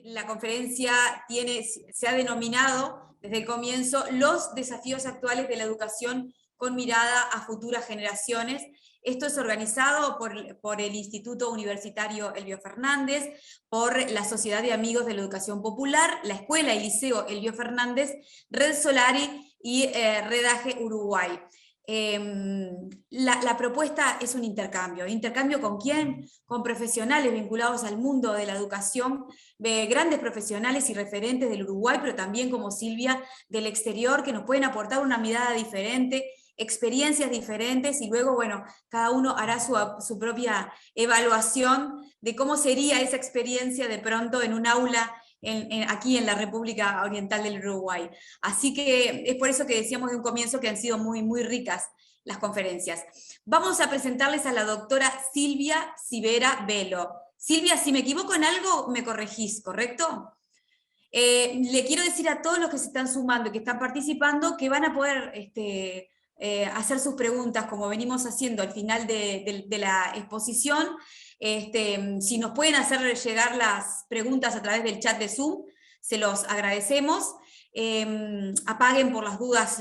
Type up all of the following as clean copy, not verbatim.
La conferencia se ha denominado desde el comienzo los desafíos actuales de la educación con mirada a futuras generaciones. Esto es organizado por el Instituto Universitario Elbio Fernández, por la Sociedad de Amigos de la Educación Popular, la Escuela y Liceo Elbio Fernández, Red Solari y Redaje Uruguay. La propuesta es un intercambio. ¿Intercambio con quién? Con profesionales vinculados al mundo de la educación, grandes profesionales y referentes del Uruguay, pero también como Silvia del exterior, que nos pueden aportar una mirada diferente, experiencias diferentes, y luego, bueno, cada uno hará su propia evaluación de cómo sería esa experiencia de pronto en un aula aquí en la República Oriental del Uruguay. Así que es por eso que decíamos de un comienzo que han sido muy, muy ricas las conferencias. Vamos a presentarles a la doctora Silvia Civera Velo. Silvia, si me equivoco en algo, me corregís, ¿correcto? Le quiero decir a todos los que se están sumando y que están participando que van a poder hacer sus preguntas, como venimos haciendo al final de la exposición. Si nos pueden hacer llegar las preguntas a través del chat de Zoom, se los agradecemos. Apaguen por las dudas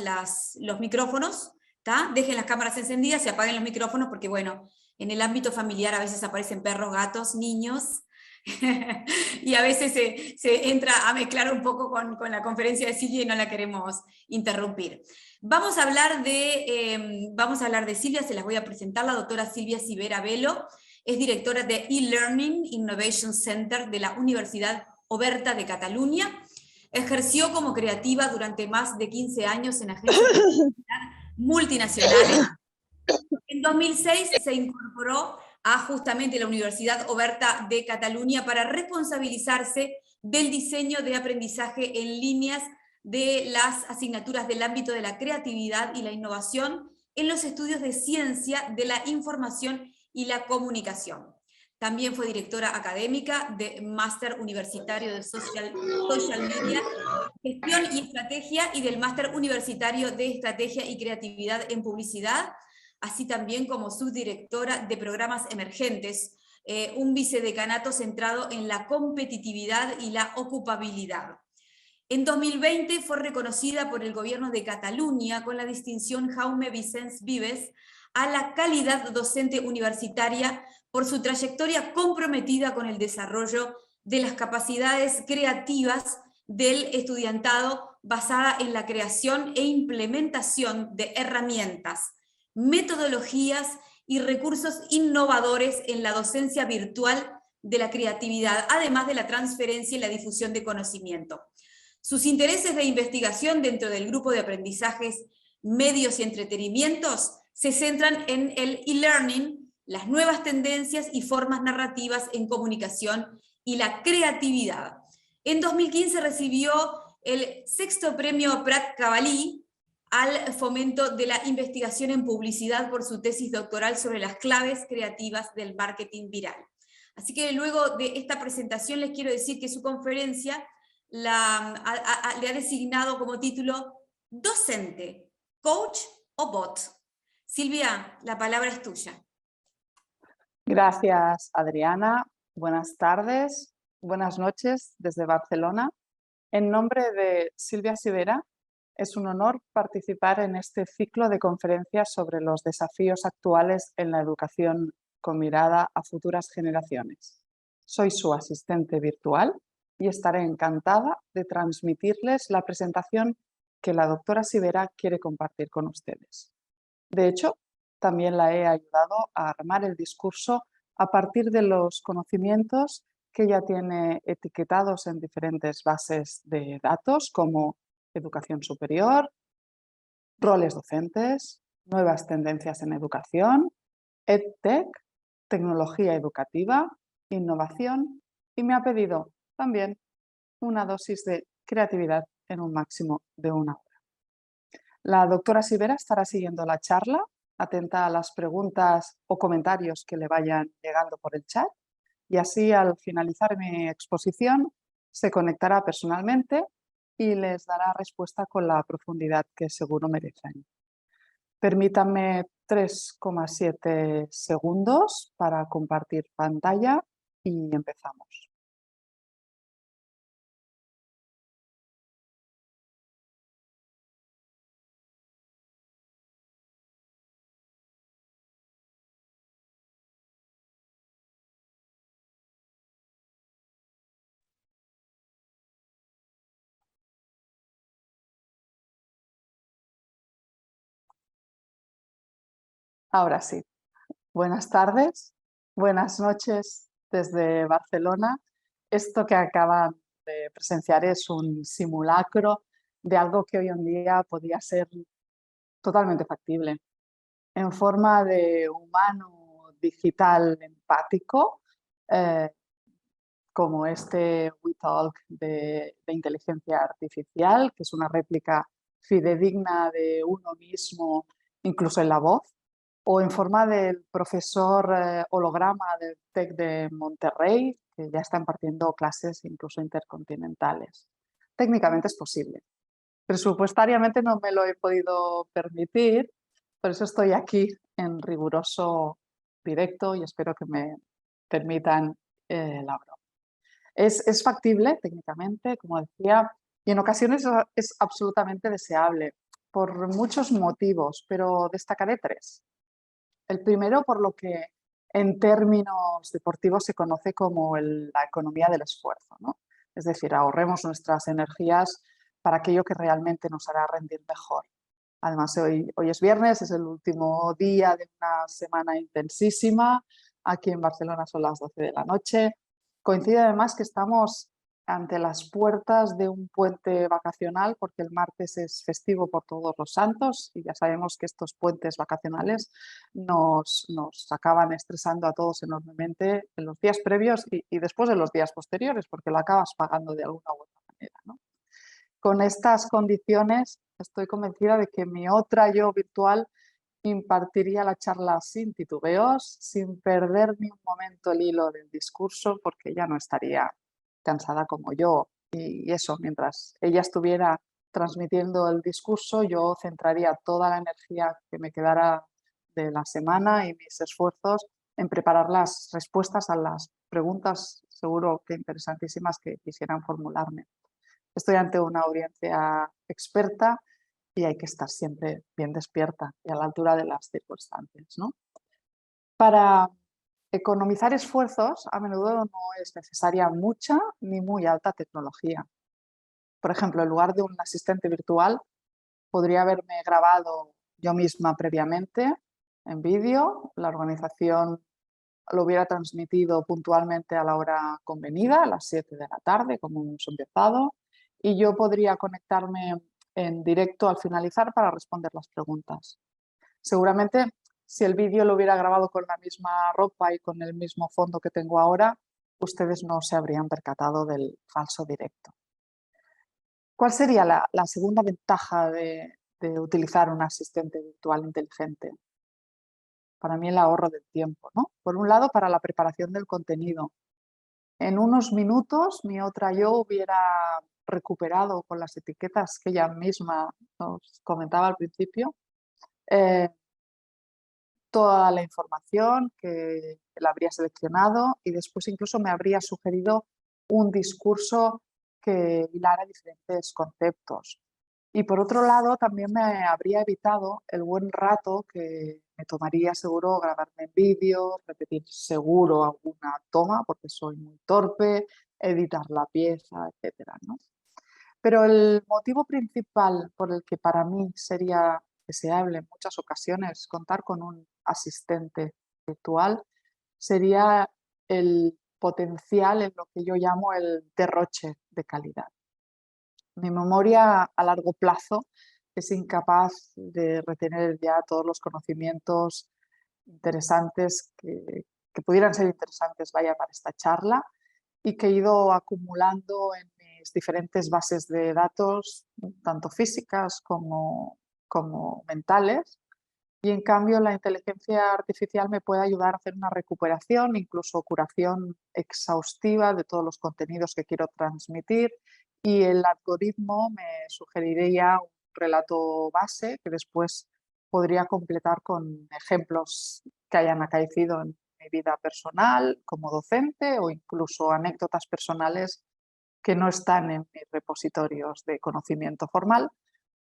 los micrófonos, ¿tá? Dejen las cámaras encendidas y apaguen los micrófonos porque, bueno, en el ámbito familiar a veces aparecen perros, gatos, niños, y a veces se entra a mezclar un poco con la conferencia de Silvia y no la queremos interrumpir. Vamos a hablar de Silvia, se las voy a presentar, la doctora Silvia Civera Velo, es directora de e-Learning Innovation Center de la Universidad Oberta de Cataluña. Ejerció como creativa durante más de 15 años en agencias multinacionales. En 2006 se incorporó a justamente la Universidad Oberta de Cataluña para responsabilizarse del diseño de aprendizaje en líneas de las asignaturas del ámbito de la creatividad y la innovación en los estudios de ciencia de la información y la comunicación. También fue directora académica de Máster Universitario de Social Media, Gestión y Estrategia, y del Máster Universitario de Estrategia y Creatividad en Publicidad, así también como subdirectora de Programas Emergentes, un vicedecanato centrado en la competitividad y la ocupabilidad. En 2020 fue reconocida por el Gobierno de Cataluña con la distinción Jaume Vicens Vives a la calidad docente universitaria por su trayectoria comprometida con el desarrollo de las capacidades creativas del estudiantado basada en la creación e implementación de herramientas, metodologías y recursos innovadores en la docencia virtual de la creatividad, además de la transferencia y la difusión de conocimiento. Sus intereses de investigación dentro del grupo de aprendizajes, medios y entretenimientos se centran en el e-learning, las nuevas tendencias y formas narrativas en comunicación y la creatividad. En 2015 recibió el 6º premio Prat-Cavalli al fomento de la investigación en publicidad por su tesis doctoral sobre las claves creativas del marketing viral. Así que luego de esta presentación les quiero decir que su conferencia le ha designado como título Docente, Coach o Bot. Silvia, la palabra es tuya. Gracias, Adriana. Buenas tardes, buenas noches desde Barcelona. En nombre de Silvia Civera, es un honor participar en este ciclo de conferencias sobre los desafíos actuales en la educación con mirada a futuras generaciones. Soy su asistente virtual y estaré encantada de transmitirles la presentación que la doctora Civera quiere compartir con ustedes. De hecho, también la he ayudado a armar el discurso a partir de los conocimientos que ella tiene etiquetados en diferentes bases de datos como educación superior, roles docentes, nuevas tendencias en educación, EdTech, tecnología educativa, innovación, y me ha pedido también una dosis de creatividad en un máximo de 1 hora. La doctora Civera estará siguiendo la charla, atenta a las preguntas o comentarios que le vayan llegando por el chat, y así al finalizar mi exposición se conectará personalmente y les dará respuesta con la profundidad que seguro merecen. Permítanme 3,7 segundos para compartir pantalla y empezamos. Ahora sí. Buenas tardes, buenas noches desde Barcelona. Esto que acaban de presenciar es un simulacro de algo que hoy en día podría ser totalmente factible. En forma de humano digital empático, eh, como este WeTalk de inteligencia artificial, que es una réplica fidedigna de uno mismo, incluso en la voz, o en forma del profesor holograma del TEC de Monterrey, que ya está impartiendo clases incluso intercontinentales. Técnicamente es posible. Presupuestariamente no me lo he podido permitir, por eso estoy aquí en riguroso directo y espero que me permitan la broma. Es factible técnicamente, como decía, y en ocasiones es absolutamente deseable por muchos motivos, pero destacaré tres. El primero, por lo que en términos deportivos se conoce como la economía del esfuerzo, ¿no? Es decir, ahorremos nuestras energías para aquello que realmente nos hará rendir mejor. Además, hoy es viernes, es el último día de una semana intensísima. Aquí en Barcelona son las 12 de la noche. Coincide además que estamos ante las puertas de un puente vacacional porque el martes es festivo por Todos los Santos y ya sabemos que estos puentes vacacionales nos acaban estresando a todos enormemente en los días previos y después de los días posteriores porque lo acabas pagando de alguna u otra manera, ¿no? Con estas condiciones estoy convencida de que mi otra yo virtual impartiría la charla sin titubeos, sin perder ni un momento el hilo del discurso, porque ella no estaría cansada como yo. Y eso, mientras ella estuviera transmitiendo el discurso, yo centraría toda la energía que me quedara de la semana y mis esfuerzos en preparar las respuestas a las preguntas, seguro que interesantísimas, que quisieran formularme. Estoy ante una audiencia experta y hay que estar siempre bien despierta y a la altura de las circunstancias, ¿no? Para economizar esfuerzos, a menudo no es necesaria mucha ni muy alta tecnología. Por ejemplo, en lugar de un asistente virtual, podría haberme grabado yo misma previamente en vídeo, la organización lo hubiera transmitido puntualmente a la hora convenida, a las 7 de la tarde, como hemos empezado, y yo podría conectarme en directo al finalizar para responder las preguntas. Seguramente, si el vídeo lo hubiera grabado con la misma ropa y con el mismo fondo que tengo ahora, ustedes no se habrían percatado del falso directo. ¿Cuál sería la segunda ventaja de utilizar un asistente virtual inteligente? Para mí el ahorro del tiempo, ¿no? Por un lado, para la preparación del contenido. En unos minutos mi otra yo hubiera recuperado con las etiquetas que ella misma nos comentaba al principio, eh, toda la información que la habría seleccionado y después incluso me habría sugerido un discurso que hilara diferentes conceptos. Y por otro lado, también me habría evitado el buen rato que me tomaría seguro grabarme en vídeo, repetir seguro alguna toma porque soy muy torpe, editar la pieza, etcétera, ¿no? Pero el motivo principal por el que para mí sería deseable en muchas ocasiones contar con un asistente virtual sería el potencial en lo que yo llamo el derroche de calidad. Mi memoria a largo plazo es incapaz de retener ya todos los conocimientos interesantes que pudieran ser interesantes, vaya, para esta charla y que he ido acumulando en mis diferentes bases de datos, tanto físicas como mentales. Y en cambio la inteligencia artificial me puede ayudar a hacer una recuperación, incluso curación exhaustiva de todos los contenidos que quiero transmitir y el algoritmo me sugeriría un relato base que después podría completar con ejemplos que hayan acaecido en mi vida personal como docente o incluso anécdotas personales que no están en mis repositorios de conocimiento formal,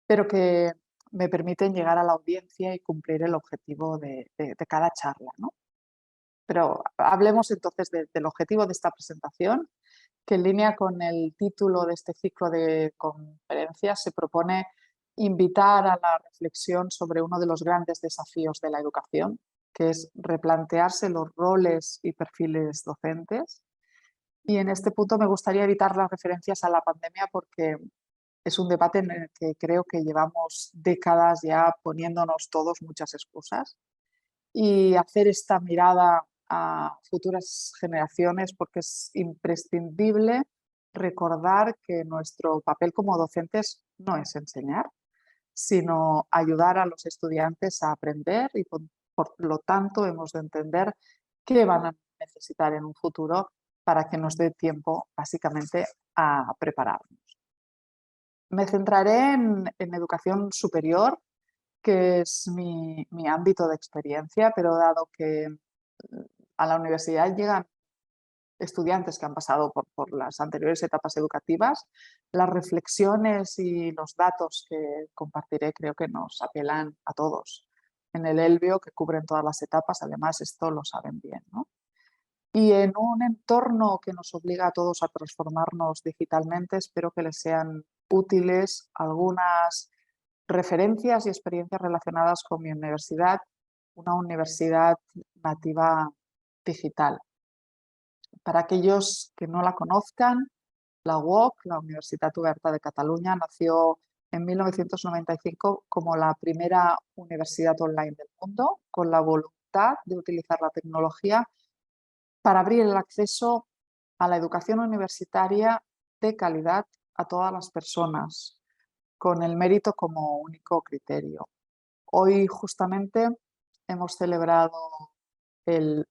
pero que me permiten llegar a la audiencia y cumplir el objetivo de cada charla, ¿no? Pero hablemos entonces del objetivo de esta presentación, que en línea con el título de este ciclo de conferencias se propone invitar a la reflexión sobre uno de los grandes desafíos de la educación, que es replantearse los roles y perfiles docentes. Y en este punto me gustaría evitar las referencias a la pandemia porque es un debate en el que creo que llevamos décadas ya poniéndonos todos muchas excusas, y hacer esta mirada a futuras generaciones porque es imprescindible recordar que nuestro papel como docentes no es enseñar, sino ayudar a los estudiantes a aprender y por lo tanto hemos de entender qué van a necesitar en un futuro para que nos dé tiempo básicamente a prepararnos. Me centraré en educación superior, que es mi ámbito de experiencia, pero dado que a la universidad llegan estudiantes que han pasado por las anteriores etapas educativas, las reflexiones y los datos que compartiré creo que nos apelan a todos. En el Elvio, que cubren todas las etapas, además esto lo saben bien, ¿no? Y en un entorno que nos obliga a todos a transformarnos digitalmente, espero que les sean útiles algunas referencias y experiencias relacionadas con mi universidad, una universidad nativa digital. Para aquellos que no la conozcan, la UOC, la Universitat Oberta de Cataluña, nació en 1995 como la primera universidad online del mundo, con la voluntad de utilizar la tecnología para abrir el acceso a la educación universitaria de calidad a todas las personas, con el mérito como único criterio. Hoy justamente hemos celebrado el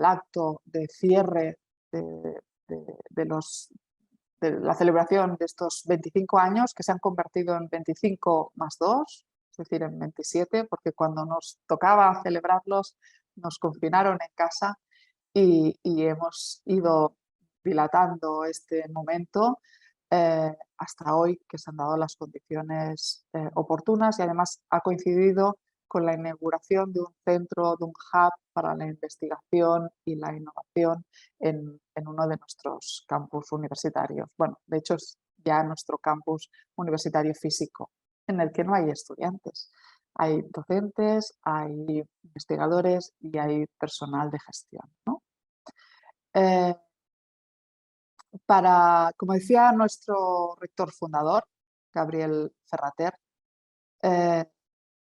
acto de cierre de la celebración de estos 25 años que se han convertido en 25 más 2, es decir, en 27, porque cuando nos tocaba celebrarlos nos confinaron en casa y hemos ido dilatando este momento hasta hoy, que se han dado las condiciones oportunas, y además ha coincidido con la inauguración de un centro, de un hub para la investigación y la innovación en uno de nuestros campus universitarios. Bueno, de hecho es ya nuestro campus universitario físico, en el que no hay estudiantes. Hay docentes, hay investigadores y hay personal de gestión, ¿no? Como decía nuestro rector fundador, Gabriel Ferrater,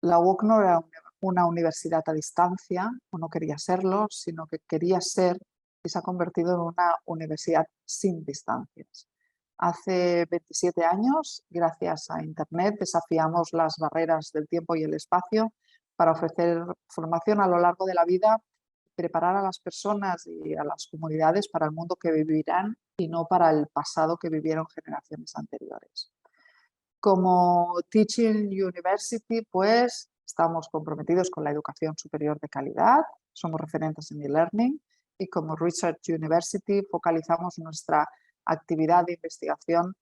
la UOC no era una universidad a distancia, o no quería serlo, sino que quería ser y se ha convertido en una universidad sin distancias. Hace 27 años, gracias a Internet, desafiamos las barreras del tiempo y el espacio para ofrecer formación a lo largo de la vida, preparar a las personas y a las comunidades para el mundo que vivirán y no para el pasado que vivieron generaciones anteriores. Como Teaching University, pues estamos comprometidos con la educación superior de calidad, somos referentes en e-learning, y como Research University focalizamos nuestra actividad de investigación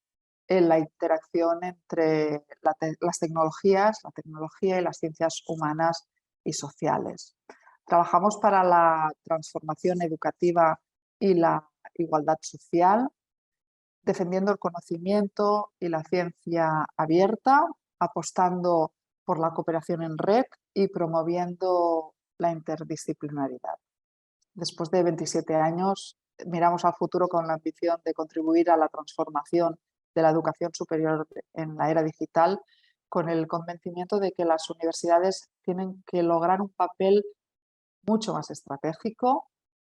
en la interacción entre las tecnologías, la tecnología y las ciencias humanas y sociales. Trabajamos para la transformación educativa y la igualdad social, defendiendo el conocimiento y la ciencia abierta, apostando por la cooperación en red y promoviendo la interdisciplinaridad. Después de 27 años, miramos al futuro con la ambición de contribuir a la transformación de la educación superior en la era digital, con el convencimiento de que las universidades tienen que lograr un papel mucho más estratégico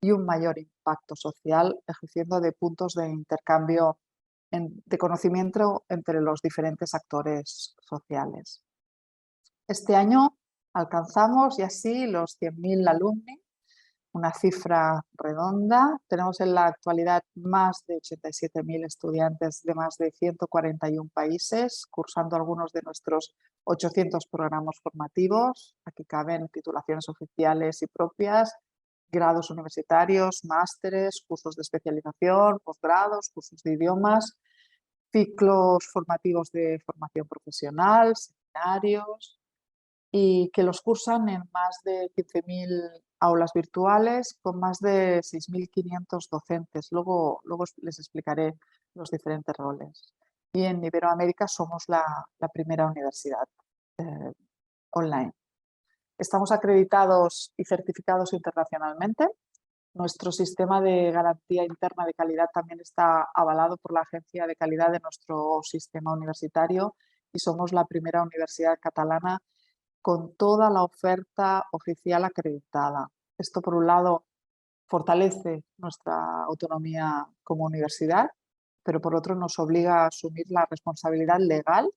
y un mayor impacto social, ejerciendo de puntos de intercambio de conocimiento entre los diferentes actores sociales. Este año alcanzamos ya así los 100.000 alumni, una cifra redonda. Tenemos en la actualidad más de 87.000 estudiantes de más de 141 países, cursando algunos de nuestros 800 programas formativos. Aquí caben titulaciones oficiales y propias, grados universitarios, másteres, cursos de especialización, posgrados, cursos de idiomas, ciclos formativos de formación profesional, seminarios, y que los cursan en más de 15.000 aulas virtuales con más de 6.500 docentes. Luego les explicaré los diferentes roles. y en Iberoamérica somos la primera universidad online. Estamos acreditados y certificados internacionalmente. Nuestro sistema de garantía interna de calidad también está avalado por la Agencia de Calidad de nuestro sistema universitario y somos la primera universidad catalana con toda la oferta oficial acreditada. Esto, por un lado, fortalece nuestra autonomía como universidad, pero por otro nos obliga a asumir la responsabilidad legal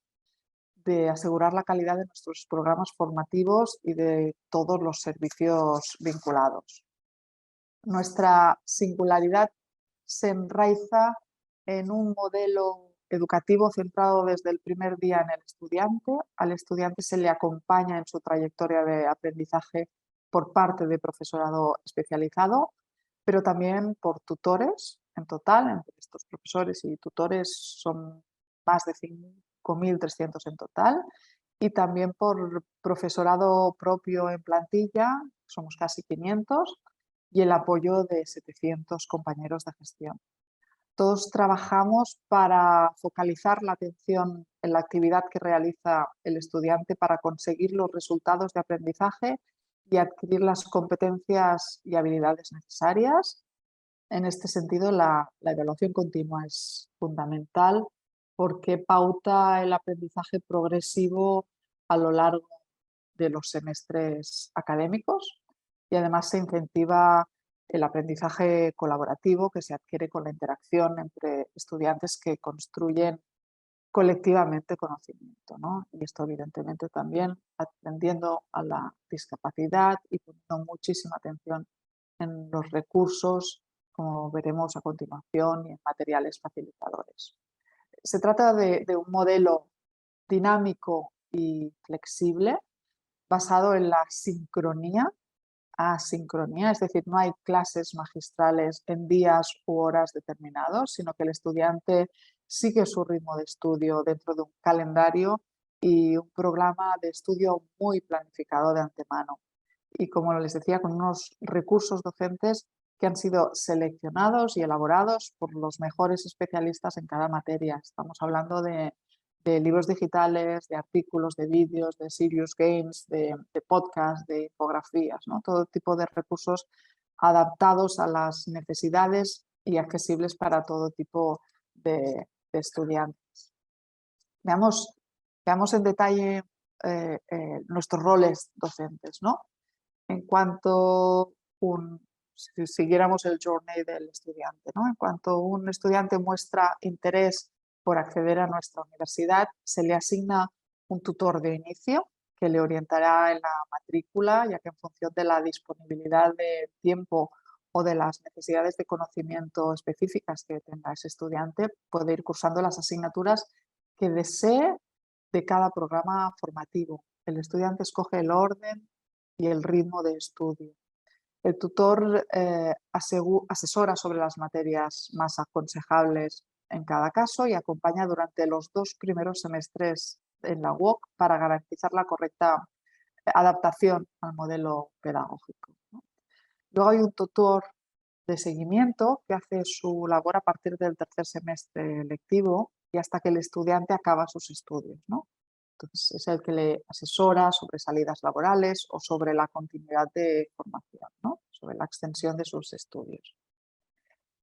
de asegurar la calidad de nuestros programas formativos y de todos los servicios vinculados. Nuestra singularidad se enraiza en un modelo educativo centrado desde el primer día en el estudiante. Al estudiante se le acompaña en su trayectoria de aprendizaje por parte de profesorado especializado, pero también por tutores en total. Entre estos profesores y tutores son más de 5.300 en total, y también por profesorado propio en plantilla, somos casi 500, y el apoyo de 700 compañeros de gestión. Todos trabajamos para focalizar la atención en la actividad que realiza el estudiante para conseguir los resultados de aprendizaje y adquirir las competencias y habilidades necesarias. En este sentido, la evaluación continua es fundamental porque pauta el aprendizaje progresivo a lo largo de los semestres académicos y además se incentiva el aprendizaje colaborativo que se adquiere con la interacción entre estudiantes que construyen colectivamente conocimiento, ¿no? Y esto evidentemente también atendiendo a la discapacidad y poniendo muchísima atención en los recursos, como veremos a continuación, y en materiales facilitadores. Se trata de un modelo dinámico y flexible basado en la sincronía, asincronía, es decir, no hay clases magistrales en días u horas determinados, sino que el estudiante sigue su ritmo de estudio dentro de un calendario y un programa de estudio muy planificado de antemano. Y como les decía, con unos recursos docentes que han sido seleccionados y elaborados por los mejores especialistas en cada materia. Estamos hablando de libros digitales, de artículos, de vídeos, de serious games, de podcasts, de infografías, ¿no? Todo tipo de recursos adaptados a las necesidades y accesibles para todo tipo de estudiantes. Veamos en detalle nuestros roles docentes, ¿no? En cuanto si siguiéramos el journey del estudiante, ¿no? En cuanto un estudiante muestra interés por acceder a nuestra universidad, se le asigna un tutor de inicio que le orientará en la matrícula, ya que en función de la disponibilidad de tiempo o de las necesidades de conocimiento específicas que tenga ese estudiante, puede ir cursando las asignaturas que desee de cada programa formativo. El estudiante escoge el orden y el ritmo de estudio. El tutor asesora sobre las materias más aconsejables en cada caso y acompaña durante los 2 primeros semestres en la UOC para garantizar la correcta adaptación al modelo pedagógico, ¿no? Luego hay un tutor de seguimiento que hace su labor a partir del tercer semestre lectivo y hasta que el estudiante acaba sus estudios, ¿no? Entonces es el que le asesora sobre salidas laborales o sobre la continuidad de formación, ¿no? Sobre la extensión de sus estudios.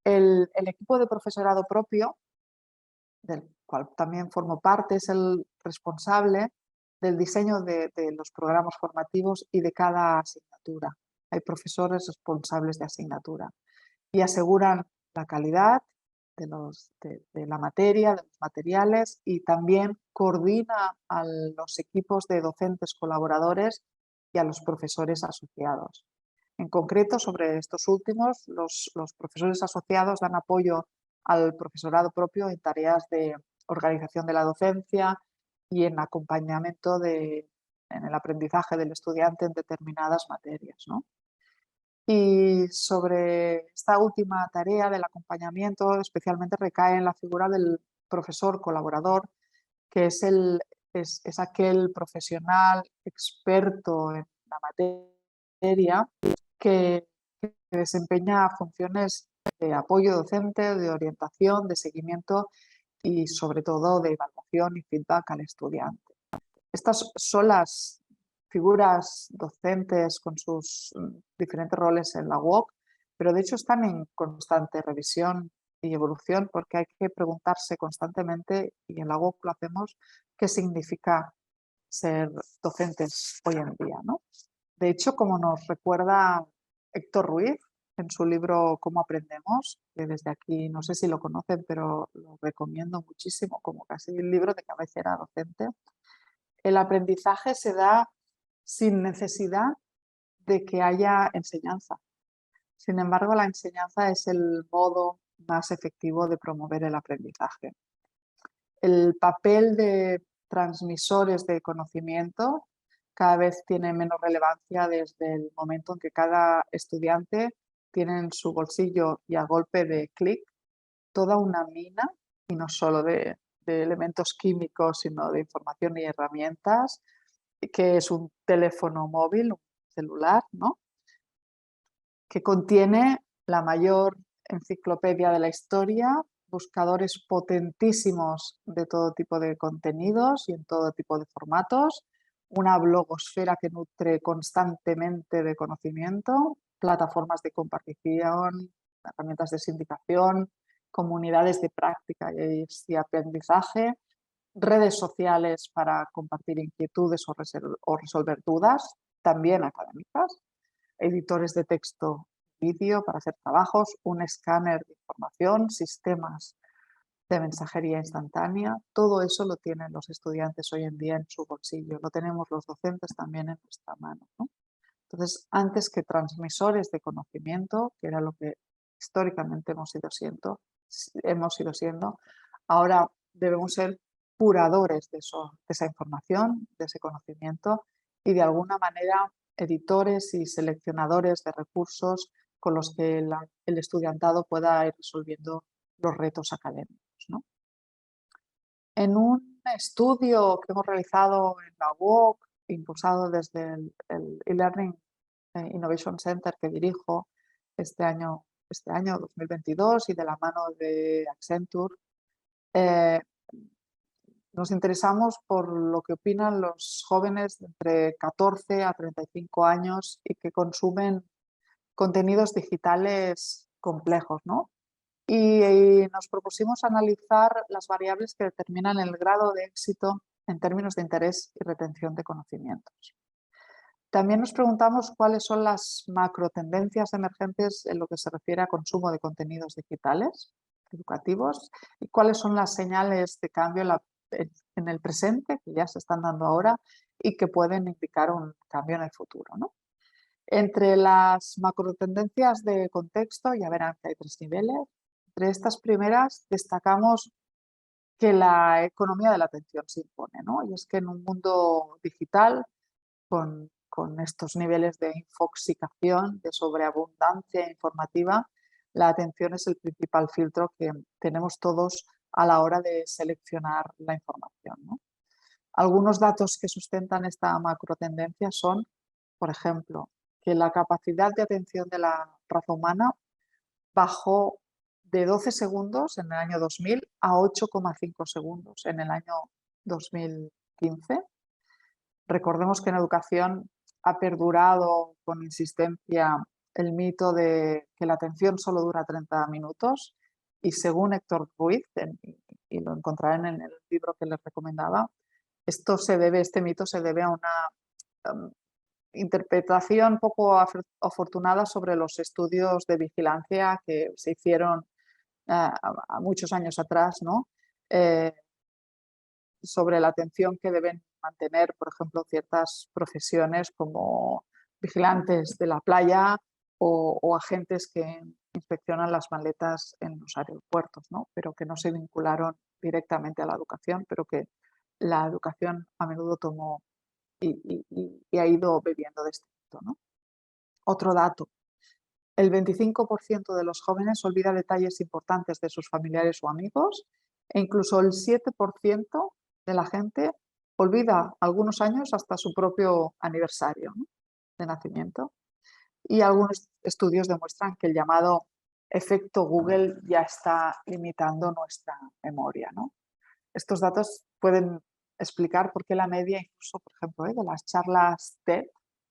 El equipo de profesorado propio, del cual también formo parte, es el responsable del diseño de los programas formativos y de cada asignatura. Hay profesores responsables de asignatura y aseguran la calidad de la materia, de los materiales, y también coordina a los equipos de docentes colaboradores y a los profesores asociados. En concreto, sobre estos últimos, los profesores asociados dan apoyo al profesorado propio en tareas de organización de la docencia y en acompañamiento en el aprendizaje del estudiante en determinadas materias, ¿no? Y sobre esta última tarea del acompañamiento, especialmente recae en la figura del profesor colaborador, que es aquel profesional experto en la materia que desempeña funciones de apoyo docente, de orientación, de seguimiento y sobre todo de evaluación y feedback al estudiante. Estas son las figuras docentes con sus diferentes roles en la UOC, pero de hecho están en constante revisión y evolución porque hay que preguntarse constantemente, y en la UOC lo hacemos, qué significa ser docentes hoy en día, ¿no? De hecho, como nos recuerda Héctor Ruiz en su libro Cómo aprendemos, que desde aquí no sé si lo conocen, pero lo recomiendo muchísimo como casi el libro de cabecera docente, el aprendizaje se da sin necesidad de que haya enseñanza. Sin embargo, la enseñanza es el modo más efectivo de promover el aprendizaje. El papel de transmisores de conocimiento cada vez tiene menos relevancia desde el momento en que cada estudiante tiene en su bolsillo y a golpe de clic toda una mina, y no solo de elementos químicos, sino de información y herramientas, que es un teléfono móvil, un celular, ¿no? Que contiene la mayor enciclopedia de la historia, buscadores potentísimos de todo tipo de contenidos y en todo tipo de formatos, una blogosfera que nutre constantemente de conocimiento, plataformas de compartición, herramientas de sindicación, comunidades de práctica y aprendizaje, redes sociales para compartir inquietudes o resolver dudas, también académicas, editores de texto, vídeo para hacer trabajos, un escáner de información, sistemas de mensajería instantánea. Todo eso lo tienen los estudiantes hoy en día en su bolsillo. Lo tenemos los docentes también en nuestra mano, ¿no? Entonces, antes que transmisores de conocimiento, que era lo que históricamente hemos ido siendo, ahora debemos ser curadores de esa información, de ese conocimiento, y de alguna manera editores y seleccionadores de recursos con los que el estudiantado pueda ir resolviendo los retos académicos, ¿no? En un estudio que hemos realizado en la UOC, impulsado desde el e-Learning Innovation Center que dirijo este año 2022 y de la mano de Accenture, nos interesamos por lo que opinan los jóvenes de entre 14 a 35 años y que consumen contenidos digitales complejos, ¿no? Y nos propusimos analizar las variables que determinan el grado de éxito en términos de interés y retención de conocimientos. También nos preguntamos cuáles son las macrotendencias emergentes en lo que se refiere a consumo de contenidos digitales educativos y cuáles son las señales de cambio en el presente que ya se están dando ahora y que pueden indicar un cambio en el futuro, ¿no? Entre las macrotendencias de contexto, ya verán que hay 3 niveles. Entre estas primeras destacamos que la economía de la atención se impone, ¿no? Y es que en un mundo digital con estos niveles de infoxicación, de sobreabundancia informativa, la atención es el principal filtro que tenemos todos a la hora de seleccionar la información, ¿no? Algunos datos que sustentan esta macrotendencia son, por ejemplo, que la capacidad de atención de la raza humana bajó de 12 segundos en el año 2000 a 8,5 segundos en el año 2015. Recordemos que en educación ha perdurado con insistencia el mito de que la atención solo dura 30 minutos y según Héctor Ruiz, y lo encontrarán en el libro que les recomendaba, este mito se debe a una interpretación poco afortunada sobre los estudios de vigilancia que se hicieron a muchos años atrás, ¿no? Sobre la atención que deben mantener, por ejemplo, ciertas profesiones como vigilantes de la playa o agentes que inspeccionan las maletas en los aeropuertos, ¿no? Pero que no se vincularon directamente a la educación, pero que la educación a menudo tomó y ha ido bebiendo de este mito, ¿no? Otro dato, el 25% de los jóvenes olvida detalles importantes de sus familiares o amigos e incluso el 7% de la gente olvida algunos años hasta su propio aniversario, ¿no?, de nacimiento. Y algunos estudios demuestran que el llamado efecto Google ya está limitando nuestra memoria, ¿no? Estos datos pueden explicar por qué la media, incluso, por ejemplo, de las charlas TED,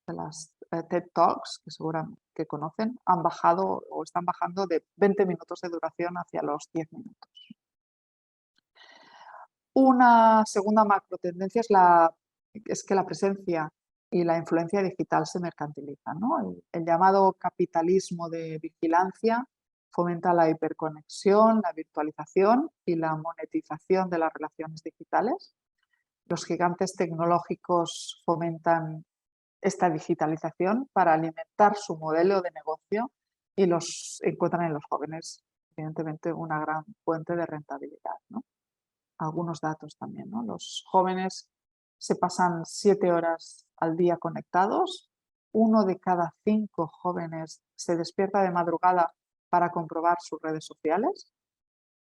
de las TED Talks, que seguramente que conocen, han bajado o están bajando de 20 minutos de duración hacia los 10 minutos. Una segunda macro tendencia es que la presencia y la influencia digital se mercantilizan, ¿no? El llamado capitalismo de vigilancia fomenta la hiperconexión, la virtualización y la monetización de las relaciones digitales. Los gigantes tecnológicos fomentan esta digitalización para alimentar su modelo de negocio y los encuentran en los jóvenes, evidentemente, una gran fuente de rentabilidad, ¿no? Algunos datos también, ¿no? Los jóvenes se pasan 7 horas al día conectados. 1 de cada 5 jóvenes se despierta de madrugada para comprobar sus redes sociales.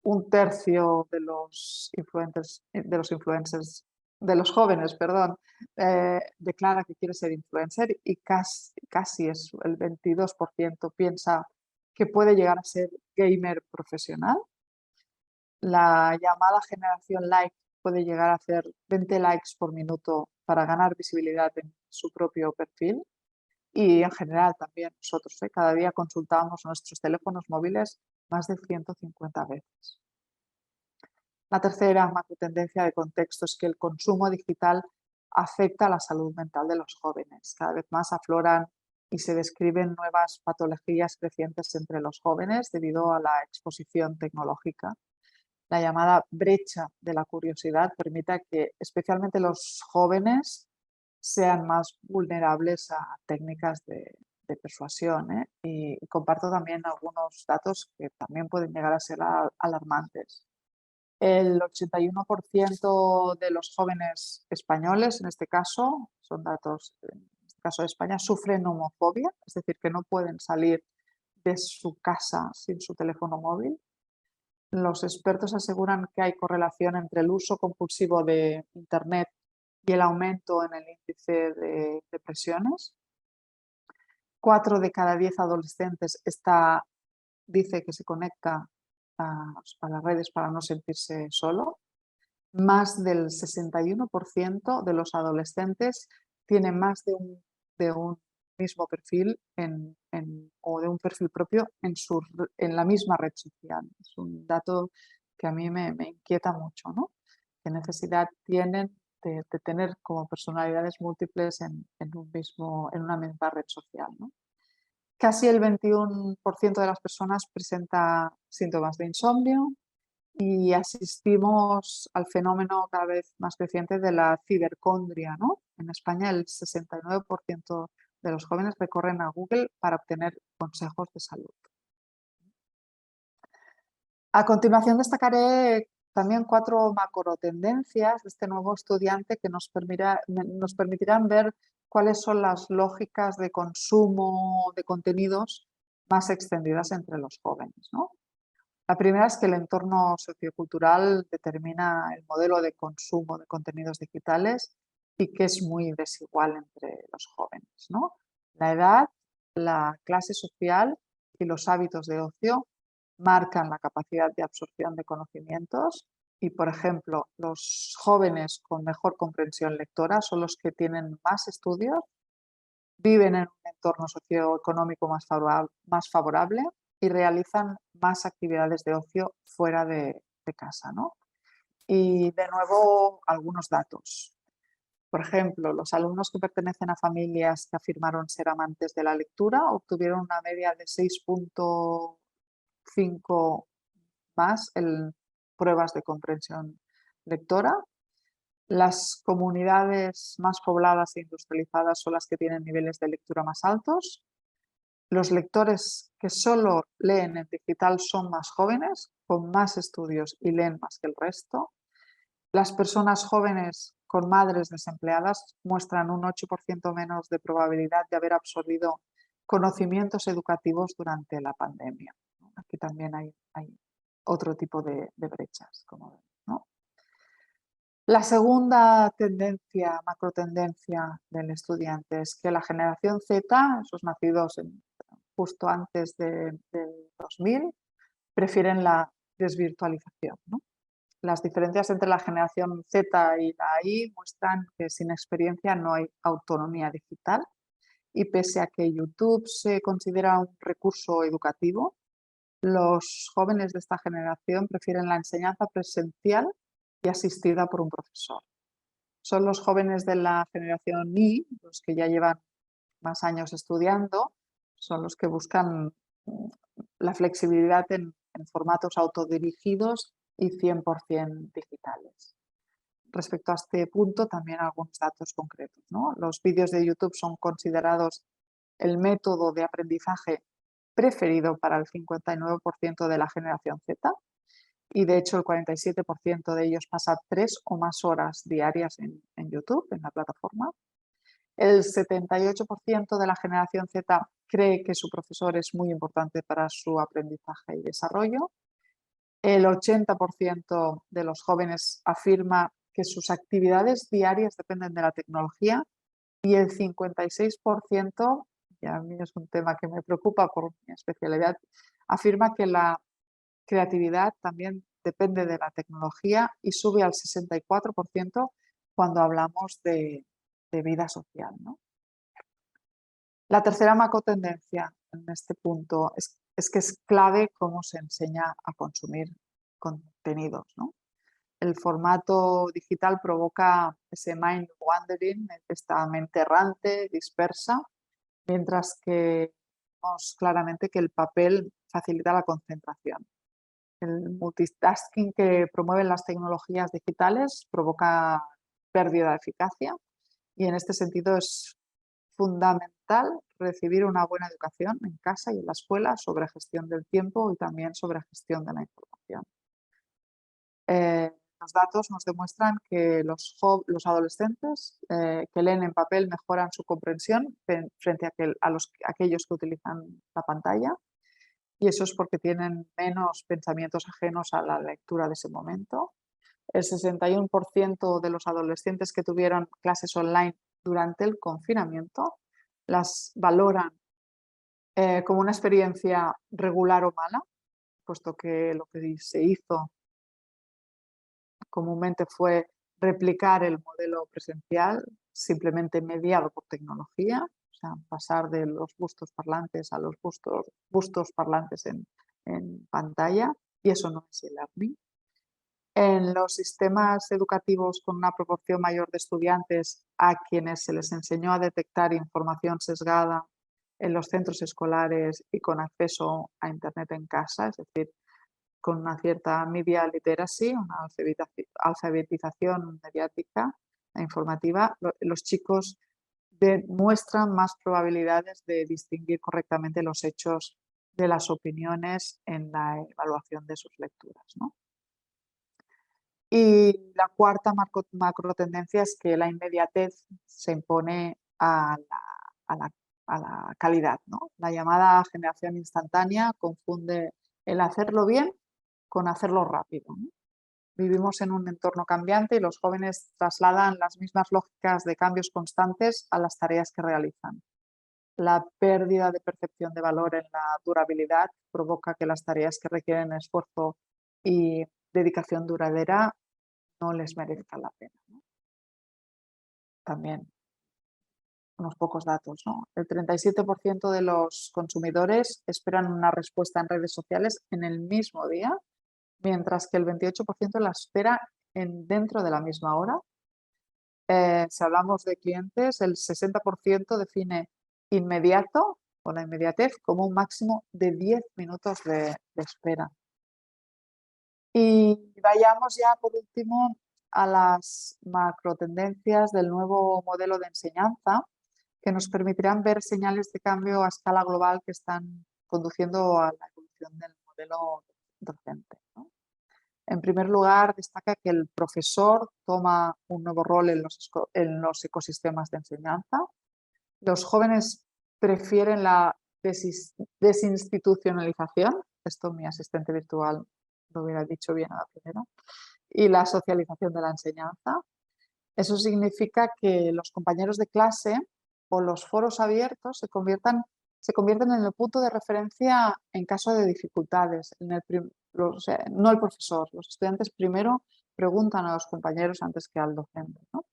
1/3 de los jóvenes, perdón, declara que quiere ser influencer y casi es el 22% piensa que puede llegar a ser gamer profesional. La llamada generación like puede llegar a hacer 20 likes por minuto para ganar visibilidad en su propio perfil. Y en general también nosotros, cada día consultamos nuestros teléfonos móviles más de 150 veces. La tercera macrotendencia de contexto es que el consumo digital afecta a la salud mental de los jóvenes. Cada vez más afloran y se describen nuevas patologías crecientes entre los jóvenes debido a la exposición tecnológica. La llamada brecha de la curiosidad permite que especialmente los jóvenes sean más vulnerables a técnicas de persuasión, ¿eh? Y comparto también algunos datos que también pueden llegar a ser alarmantes. El 81% de los jóvenes españoles, en este caso, son datos, en este caso de España, sufren homofobia, es decir, que no pueden salir de su casa sin su teléfono móvil. Los expertos aseguran que hay correlación entre el uso compulsivo de Internet y el aumento en el índice de depresiones. 4 de cada 10 adolescentes dice que se conecta a las redes para no sentirse solo. Más del 61% de los adolescentes tienen más de un mismo perfil o de un perfil propio en la misma red social. Es un dato que a mí me inquieta mucho, ¿no? ¿Qué necesidad tienen de tener como personalidades múltiples en una misma red social, ¿no? Casi el 21% de las personas presenta síntomas de insomnio y asistimos al fenómeno cada vez más creciente de la cibercondria, ¿no? En España el 69% de los jóvenes recorren a Google para obtener consejos de salud. A continuación destacaré también 4 macrotendencias de este nuevo estudiante que nos permitirán ver cuáles son las lógicas de consumo de contenidos más extendidas entre los jóvenes, ¿no? La primera es que el entorno sociocultural determina el modelo de consumo de contenidos digitales y que es muy desigual entre los jóvenes, ¿no? La edad, la clase social y los hábitos de ocio marcan la capacidad de absorción de conocimientos y, por ejemplo, los jóvenes con mejor comprensión lectora son los que tienen más estudios, viven en un entorno socioeconómico más favorable y realizan más actividades de ocio fuera de casa, ¿no? Y de nuevo, algunos datos. Por ejemplo, los alumnos que pertenecen a familias que afirmaron ser amantes de la lectura obtuvieron una media de 6,5 más en pruebas de comprensión lectora. Las comunidades más pobladas e industrializadas son las que tienen niveles de lectura más altos. Los lectores que solo leen en digital son más jóvenes, con más estudios y leen más que el resto. Las personas jóvenes con madres desempleadas muestran un 8% menos de probabilidad de haber absorbido conocimientos educativos durante la pandemia. Aquí también hay otro tipo de brechas, como ven, ¿no? La segunda tendencia, macrotendencia del estudiante es que la generación Z, esos nacidos justo antes del 2000 prefieren la desvirtualización, ¿no? Las diferencias entre la generación Z y la Y muestran que sin experiencia no hay autonomía digital y pese a que YouTube se considera un recurso educativo, los jóvenes de esta generación prefieren la enseñanza presencial y asistida por un profesor. Son los jóvenes de la generación Y, los que ya llevan más años estudiando, son los que buscan la flexibilidad en formatos autodirigidos y 100% digitales. Respecto a este punto, también algunos datos concretos, ¿no? Los vídeos de YouTube son considerados el método de aprendizaje preferido para el 59% de la generación Z y de hecho el 47% de ellos pasa 3 o más horas diarias en YouTube, en la plataforma. El 78% de la generación Z cree que su profesor es muy importante para su aprendizaje y desarrollo. El 80% de los jóvenes afirma que sus actividades diarias dependen de la tecnología y el 56%, y a mí es un tema que me preocupa por mi especialidad, afirma que la creatividad también depende de la tecnología y sube al 64% cuando hablamos de vida social, ¿no? La tercera macrotendencia en este punto es que es clave cómo se enseña a consumir contenidos, ¿no? El formato digital provoca ese mind wandering, esta mente errante, dispersa, mientras que vemos claramente que el papel facilita la concentración. El multitasking que promueven las tecnologías digitales provoca pérdida de eficacia y en este sentido es fundamental recibir una buena educación en casa y en la escuela sobre gestión del tiempo y también sobre gestión de la información. Los datos nos demuestran que los adolescentes que leen en papel mejoran su comprensión frente a aquellos que utilizan la pantalla y eso es porque tienen menos pensamientos ajenos a la lectura de ese momento. El 61% de los adolescentes que tuvieron clases online durante el confinamiento las valoran como una experiencia regular o mala, puesto que lo que se hizo comúnmente fue replicar el modelo presencial simplemente mediado por tecnología, o sea, pasar de los bustos parlantes a los bustos parlantes en pantalla, y eso no es e-learning. En los sistemas educativos con una proporción mayor de estudiantes a quienes se les enseñó a detectar información sesgada en los centros escolares y con acceso a Internet en casa, es decir, con una cierta media literacy, una alfabetización mediática e informativa, los chicos demuestran más probabilidades de distinguir correctamente los hechos de las opiniones en la evaluación de sus lecturas, ¿no? Y la cuarta macro tendencia es que la inmediatez se impone a la calidad, ¿no? La llamada generación instantánea confunde el hacerlo bien con hacerlo rápido, ¿no? Vivimos en un entorno cambiante y los jóvenes trasladan las mismas lógicas de cambios constantes a las tareas que realizan. La pérdida de percepción de valor en la durabilidad provoca que las tareas que requieren esfuerzo y dedicación duradera no les merezca la pena, ¿no? También unos pocos datos, ¿no? El 37% de los consumidores esperan una respuesta en redes sociales en el mismo día, mientras que el 28% la espera dentro de la misma hora. Si hablamos de clientes, el 60% define inmediato o la inmediatez como un máximo de 10 minutos de espera. Y vayamos ya por último a las macrotendencias del nuevo modelo de enseñanza que nos permitirán ver señales de cambio a escala global que están conduciendo a la evolución del modelo docente, ¿no? En primer lugar, destaca que el profesor toma un nuevo rol en los ecosistemas de enseñanza. Los jóvenes prefieren la desinstitucionalización, esto mi asistente virtual lo hubiera dicho bien a la primera, y la socialización de la enseñanza. Eso significa que los compañeros de clase o los foros abiertos se conviertan se convierten en el punto de referencia en caso de dificultades. O sea, no el profesor, los estudiantes primero preguntan a los compañeros antes que al docente, ¿no?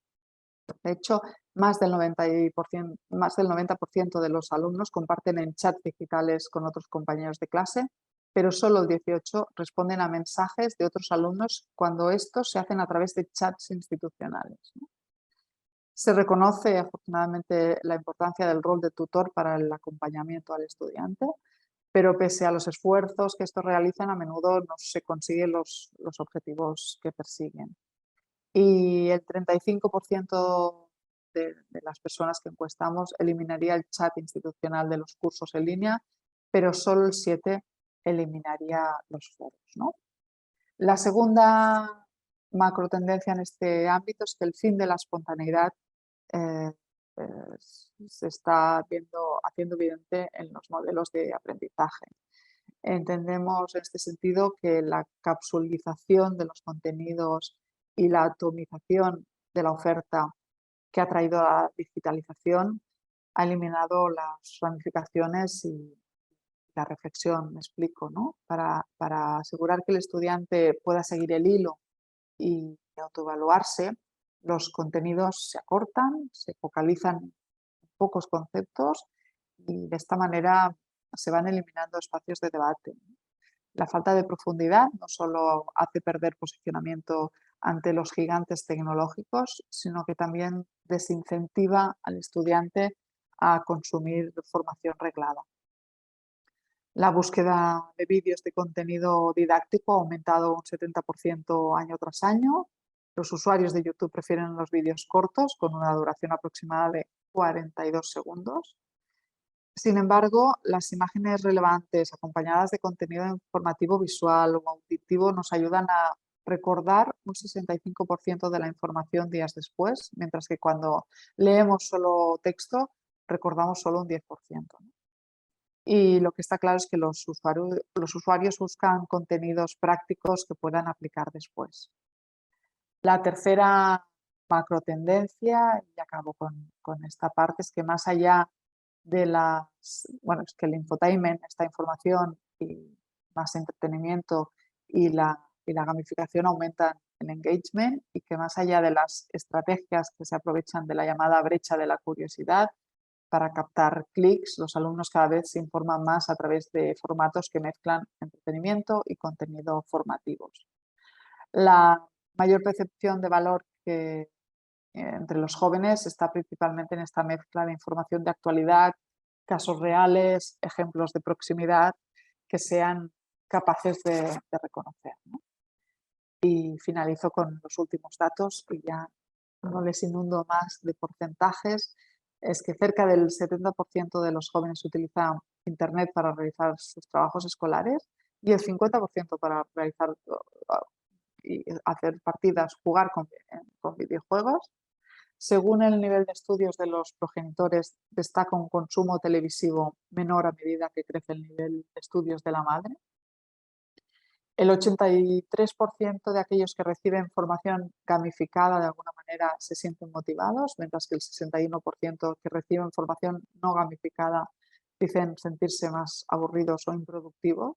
De hecho, más del 90% de los alumnos comparten en chats digitales con otros compañeros de clase, pero solo el 18% responden a mensajes de otros alumnos cuando estos se hacen a través de chats institucionales, ¿no? Se reconoce afortunadamente la importancia del rol de tutor para el acompañamiento al estudiante, pero pese a los esfuerzos que estos realizan, a menudo no se consiguen los objetivos que persiguen. Y el 35% de las personas que encuestamos eliminaría el chat institucional de los cursos en línea, pero solo el 7% eliminaría los foros, ¿no? La segunda macro tendencia en este ámbito es que el fin de la espontaneidad eh, se está haciendo evidente en los modelos de aprendizaje. Entendemos en este sentido que la capsulización de los contenidos y la atomización de la oferta que ha traído la digitalización ha eliminado las ramificaciones y la reflexión, me explico, ¿no? Para asegurar que el estudiante pueda seguir el hilo y autoevaluarse, los contenidos se acortan, se focalizan en pocos conceptos y de esta manera se van eliminando espacios de debate. La falta de profundidad no solo hace perder posicionamiento ante los gigantes tecnológicos, sino que también desincentiva al estudiante a consumir formación reglada. La búsqueda de vídeos de contenido didáctico ha aumentado un 70% año tras año. Los usuarios de YouTube prefieren los vídeos cortos con una duración aproximada de 42 segundos. Sin embargo, las imágenes relevantes acompañadas de contenido informativo visual o auditivo nos ayudan a recordar un 65% de la información días después, mientras que cuando leemos solo texto recordamos solo un 10%, ¿no? Y lo que está claro es que los usuarios buscan contenidos prácticos que puedan aplicar después. La tercera macro tendencia, y acabo con esta parte, es que más allá de es que el infotainment, esta información y más entretenimiento y la gamificación aumentan el engagement y que más allá de las estrategias que se aprovechan de la llamada brecha de la curiosidad para captar clics, los alumnos cada vez se informan más a través de formatos que mezclan entretenimiento y contenido formativos. La mayor percepción de valor que entre los jóvenes está principalmente en esta mezcla de información de actualidad, casos reales, ejemplos de proximidad que sean capaces de reconocer, ¿no? Y finalizo con los últimos datos y ya no les inundo más de porcentajes. Es que cerca del 70% de los jóvenes utilizan Internet para realizar sus trabajos escolares y el 50% para realizar y hacer partidas, jugar con videojuegos. Según el nivel de estudios de los progenitores, destaca un consumo televisivo menor a medida que crece el nivel de estudios de la madre. El 83% de aquellos que reciben formación gamificada de alguna manera se sienten motivados, mientras que el 61% que reciben formación no gamificada dicen sentirse más aburridos o improductivos.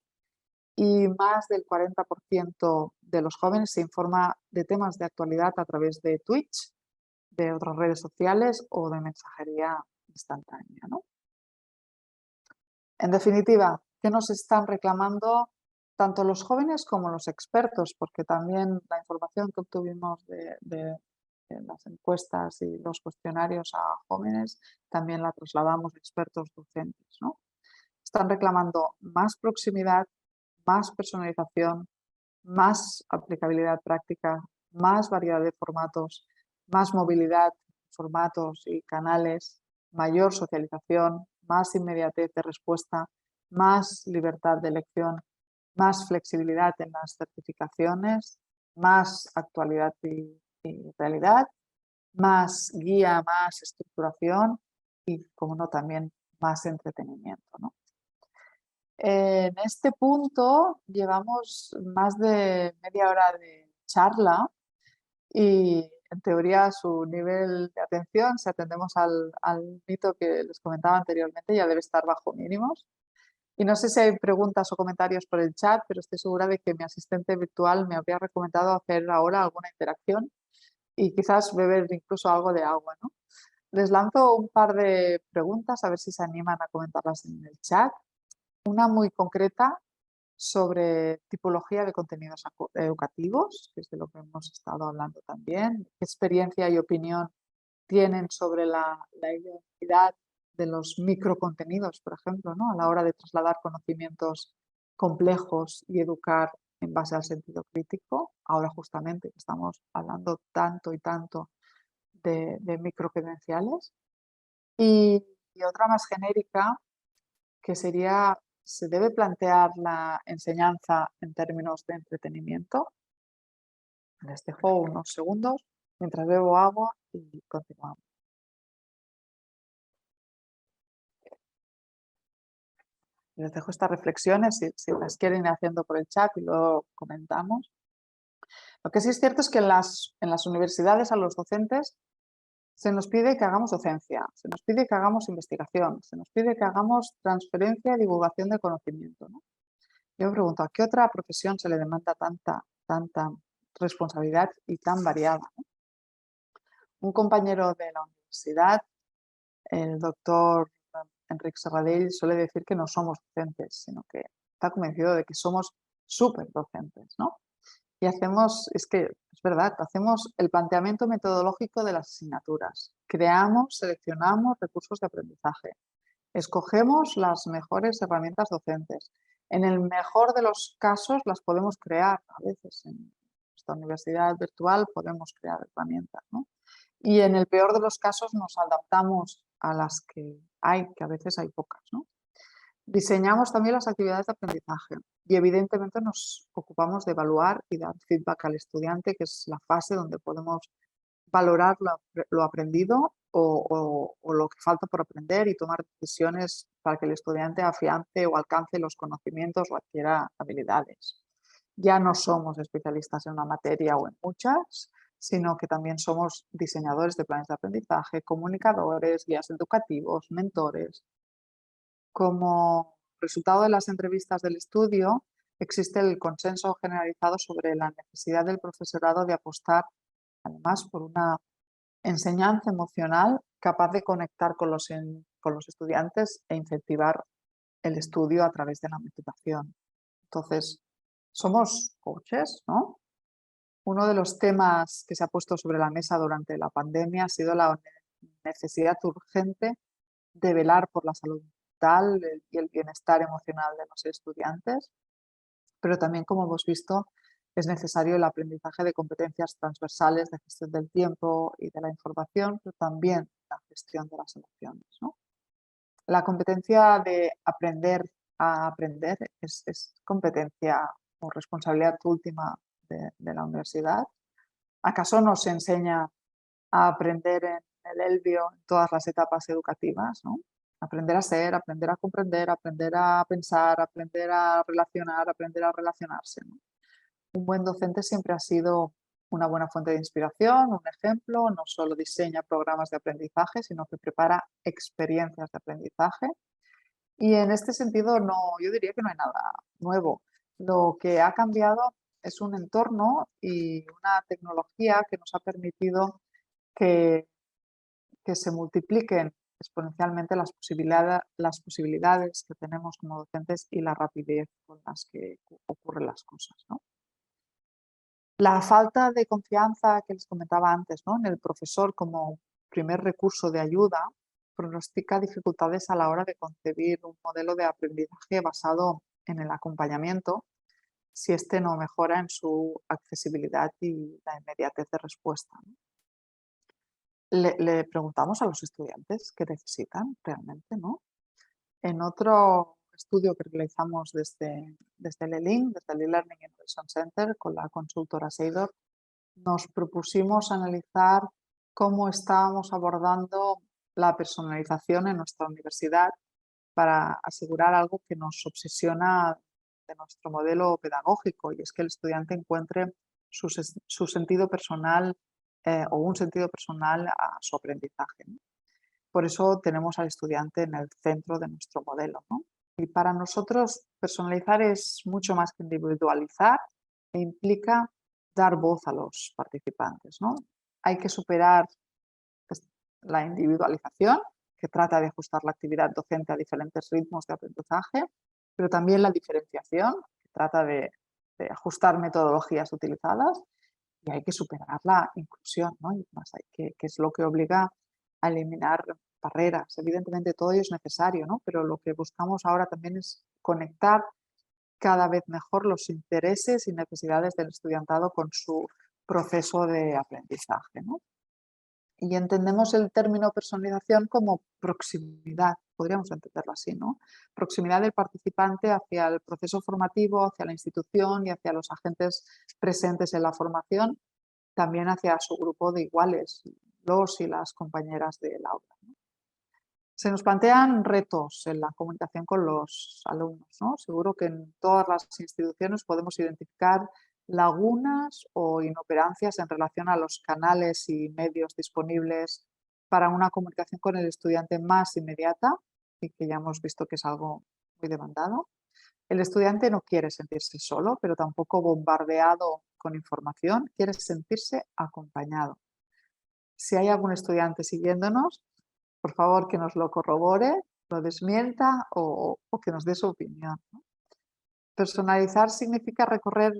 Y más del 40% de los jóvenes se informa de temas de actualidad a través de Twitch, de otras redes sociales o de mensajería instantánea, ¿no? En definitiva, ¿qué nos están reclamando tanto los jóvenes como los expertos? Porque también la información que obtuvimos de las encuestas y los cuestionarios a jóvenes también la trasladamos a expertos docentes, ¿no? Están reclamando más proximidad, más personalización, más aplicabilidad práctica, más variedad de formatos, más movilidad, formatos y canales, mayor socialización, más inmediatez de respuesta, más libertad de elección, más flexibilidad en las certificaciones, más actualidad y realidad, más guía, más estructuración y, como no, también más entretenimiento, ¿no? En este punto llevamos más de media hora de charla y en teoría su nivel de atención, si atendemos al mito que les comentaba anteriormente, ya debe estar bajo mínimos. Y no sé si hay preguntas o comentarios por el chat, pero estoy segura de que mi asistente virtual me habría recomendado hacer ahora alguna interacción y quizás beber incluso algo de agua, ¿no? Les lanzo un par de preguntas a ver si se animan a comentarlas en el chat. Una muy concreta sobre tipología de contenidos educativos, que es de lo que hemos estado hablando también. ¿Qué experiencia y opinión tienen sobre la identidad de los microcontenidos, por ejemplo, ¿no? A la hora de trasladar conocimientos complejos y educar en base al sentido crítico? Ahora justamente estamos hablando tanto y tanto de microcredenciales. Y otra más genérica, que sería, ¿se debe plantear la enseñanza en términos de entretenimiento? Les dejo unos segundos mientras bebo agua y continuamos. Les dejo estas reflexiones si las quieren ir haciendo por el chat y luego comentamos. Lo que sí es cierto es que en las universidades a los docentes se nos pide que hagamos docencia, se nos pide que hagamos investigación, se nos pide que hagamos transferencia y divulgación de conocimiento, ¿no? Yo me pregunto, ¿a qué otra profesión se le demanda tanta responsabilidad y tan variada, ¿no? Un compañero de la universidad, el doctor Enric Serradell, suele decir que no somos docentes, sino que está convencido de que somos súper docentes, ¿no? Y hacemos, es que es verdad, hacemos el planteamiento metodológico de las asignaturas, creamos, seleccionamos recursos de aprendizaje, escogemos las mejores herramientas docentes. En el mejor de los casos las podemos crear, a veces en nuestra universidad virtual podemos crear herramientas, ¿no? Y en el peor de los casos nos adaptamos a las que hay, que a veces hay pocas, ¿no? Diseñamos también las actividades de aprendizaje y evidentemente nos ocupamos de evaluar y dar feedback al estudiante, que es la fase donde podemos valorar lo aprendido o lo que falta por aprender y tomar decisiones para que el estudiante afiance o alcance los conocimientos o adquiera habilidades. Ya no somos especialistas en una materia o en muchas, sino que también somos diseñadores de planes de aprendizaje, comunicadores, guías educativos, mentores. Como resultado de las entrevistas del estudio, existe el consenso generalizado sobre la necesidad del profesorado de apostar, además, por una enseñanza emocional capaz de conectar con los estudiantes e incentivar el estudio a través de la motivación. Entonces, somos coaches, ¿no? Uno de los temas que se ha puesto sobre la mesa durante la pandemia ha sido la necesidad urgente de velar por la salud mental y el bienestar emocional de los estudiantes, pero también, como hemos visto, es necesario el aprendizaje de competencias transversales de gestión del tiempo y de la información, pero también la gestión de las emociones, ¿no? La competencia de aprender a aprender es competencia o responsabilidad última de la universidad. ¿Acaso nos enseña a aprender en el Elvio en todas las etapas educativas, ¿no? Aprender a ser, aprender a comprender, aprender a pensar, aprender a relacionar, aprender a relacionarse, ¿no? Un buen docente siempre ha sido una buena fuente de inspiración, un ejemplo, no solo diseña programas de aprendizaje, sino que prepara experiencias de aprendizaje. Y en este sentido, yo diría que no hay nada nuevo. Lo que ha cambiado es un entorno y una tecnología que nos ha permitido que se multipliquen exponencialmente las posibilidades que tenemos como docentes y la rapidez con las que ocurren las cosas, ¿no? La falta de confianza que les comentaba antes, ¿no?, en el profesor como primer recurso de ayuda pronostica dificultades a la hora de concebir un modelo de aprendizaje basado en el acompañamiento si este no mejora en su accesibilidad y la inmediatez de respuesta, ¿no? Le preguntamos a los estudiantes qué necesitan realmente, ¿no? En otro estudio que realizamos desde el ELIN, desde el E-Learning Innovation Center, con la consultora Seidor, nos propusimos analizar cómo estábamos abordando la personalización en nuestra universidad para asegurar algo que nos obsesiona de nuestro modelo pedagógico, y es que el estudiante encuentre su sentido personal o un sentido personal a su aprendizaje, ¿no? Por eso tenemos al estudiante en el centro de nuestro modelo, ¿no? Y para nosotros personalizar es mucho más que individualizar e implica dar voz a los participantes, ¿no? Hay que superar pues, la individualización, que trata de ajustar la actividad docente a diferentes ritmos de aprendizaje, pero también la diferenciación, que trata de ajustar metodologías utilizadas, y hay que superar la inclusión, ¿no? Y más que es lo que obliga a eliminar barreras. Evidentemente todo ello es necesario, ¿no? Pero lo que buscamos ahora también es conectar cada vez mejor los intereses y necesidades del estudiantado con su proceso de aprendizaje, ¿no? Y entendemos el término personalización como proximidad, podríamos entenderlo así, ¿no? Proximidad del participante hacia el proceso formativo, hacia la institución y hacia los agentes presentes en la formación, también hacia su grupo de iguales, los y las compañeras del aula, ¿no? Se nos plantean retos en la comunicación con los alumnos, ¿no? Seguro que en todas las instituciones podemos identificar lagunas o inoperancias en relación a los canales y medios disponibles para una comunicación con el estudiante más inmediata y que ya hemos visto que es algo muy demandado. El estudiante no quiere sentirse solo, pero tampoco bombardeado con información, quiere sentirse acompañado. Si hay algún estudiante siguiéndonos, por favor que nos lo corrobore, lo desmienta o que nos dé su opinión, ¿no? Personalizar significa reconocer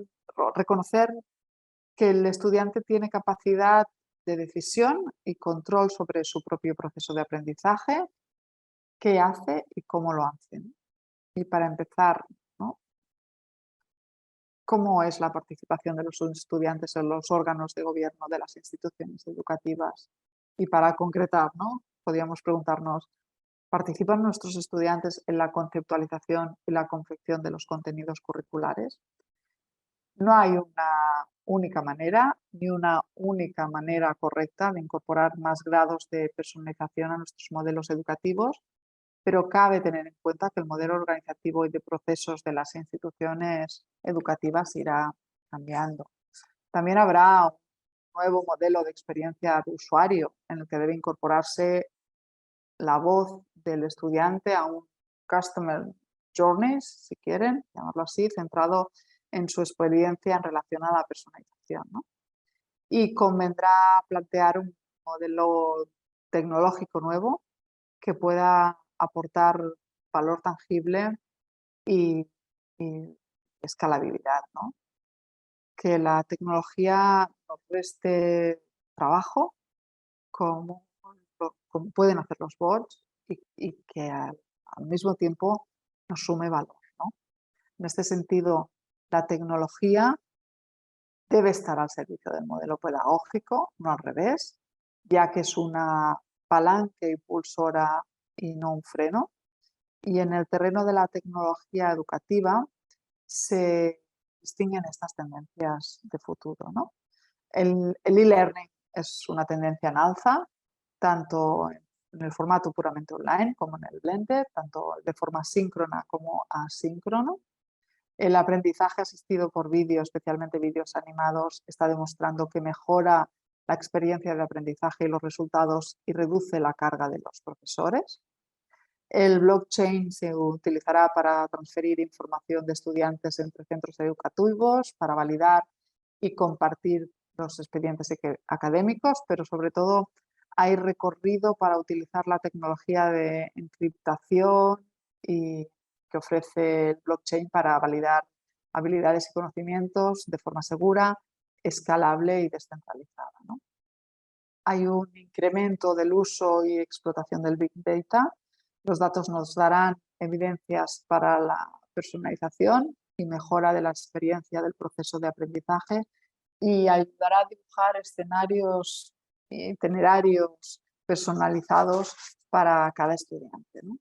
que el estudiante tiene capacidad de decisión y control sobre su propio proceso de aprendizaje, qué hace y cómo lo hace, ¿no? Y para empezar, ¿no? ¿Cómo es la participación de los estudiantes en los órganos de gobierno de las instituciones educativas? Y para concretar, ¿no? Podríamos preguntarnos, ¿participan nuestros estudiantes en la conceptualización y la confección de los contenidos curriculares? No hay una única manera ni una única manera correcta de incorporar más grados de personalización a nuestros modelos educativos, pero cabe tener en cuenta que el modelo organizativo y de procesos de las instituciones educativas irá cambiando. También habrá un nuevo modelo de experiencia de usuario en el que debe incorporarse la voz del estudiante a un Customer Journeys, si quieren llamarlo así, centrado en su experiencia en relación a la personalización, ¿no? Y convendrá plantear un modelo tecnológico nuevo que pueda aportar valor tangible y escalabilidad, ¿no? Que la tecnología nos reste trabajo, como, como pueden hacer los bots, y que al mismo tiempo nos sume valor, ¿no? En este sentido, la tecnología debe estar al servicio del modelo pedagógico, no al revés, ya que es una palanca impulsora y no un freno. Y en el terreno de la tecnología educativa se distinguen estas tendencias de futuro, ¿no? El e-learning es una tendencia en alza, tanto en el formato puramente online como en el blended, tanto de forma síncrona como asíncrono. El aprendizaje asistido por vídeo, especialmente vídeos animados, está demostrando que mejora la experiencia de aprendizaje y los resultados y reduce la carga de los profesores. El blockchain se utilizará para transferir información de estudiantes entre centros educativos, para validar y compartir los expedientes académicos, pero sobre todo hay recorrido para utilizar la tecnología de encriptación y que ofrece el blockchain para validar habilidades y conocimientos de forma segura, escalable y descentralizada, ¿no? Hay un incremento del uso y explotación del Big Data. Los datos nos darán evidencias para la personalización y mejora de la experiencia del proceso de aprendizaje y ayudará a dibujar escenarios e itinerarios personalizados para cada estudiante, ¿no?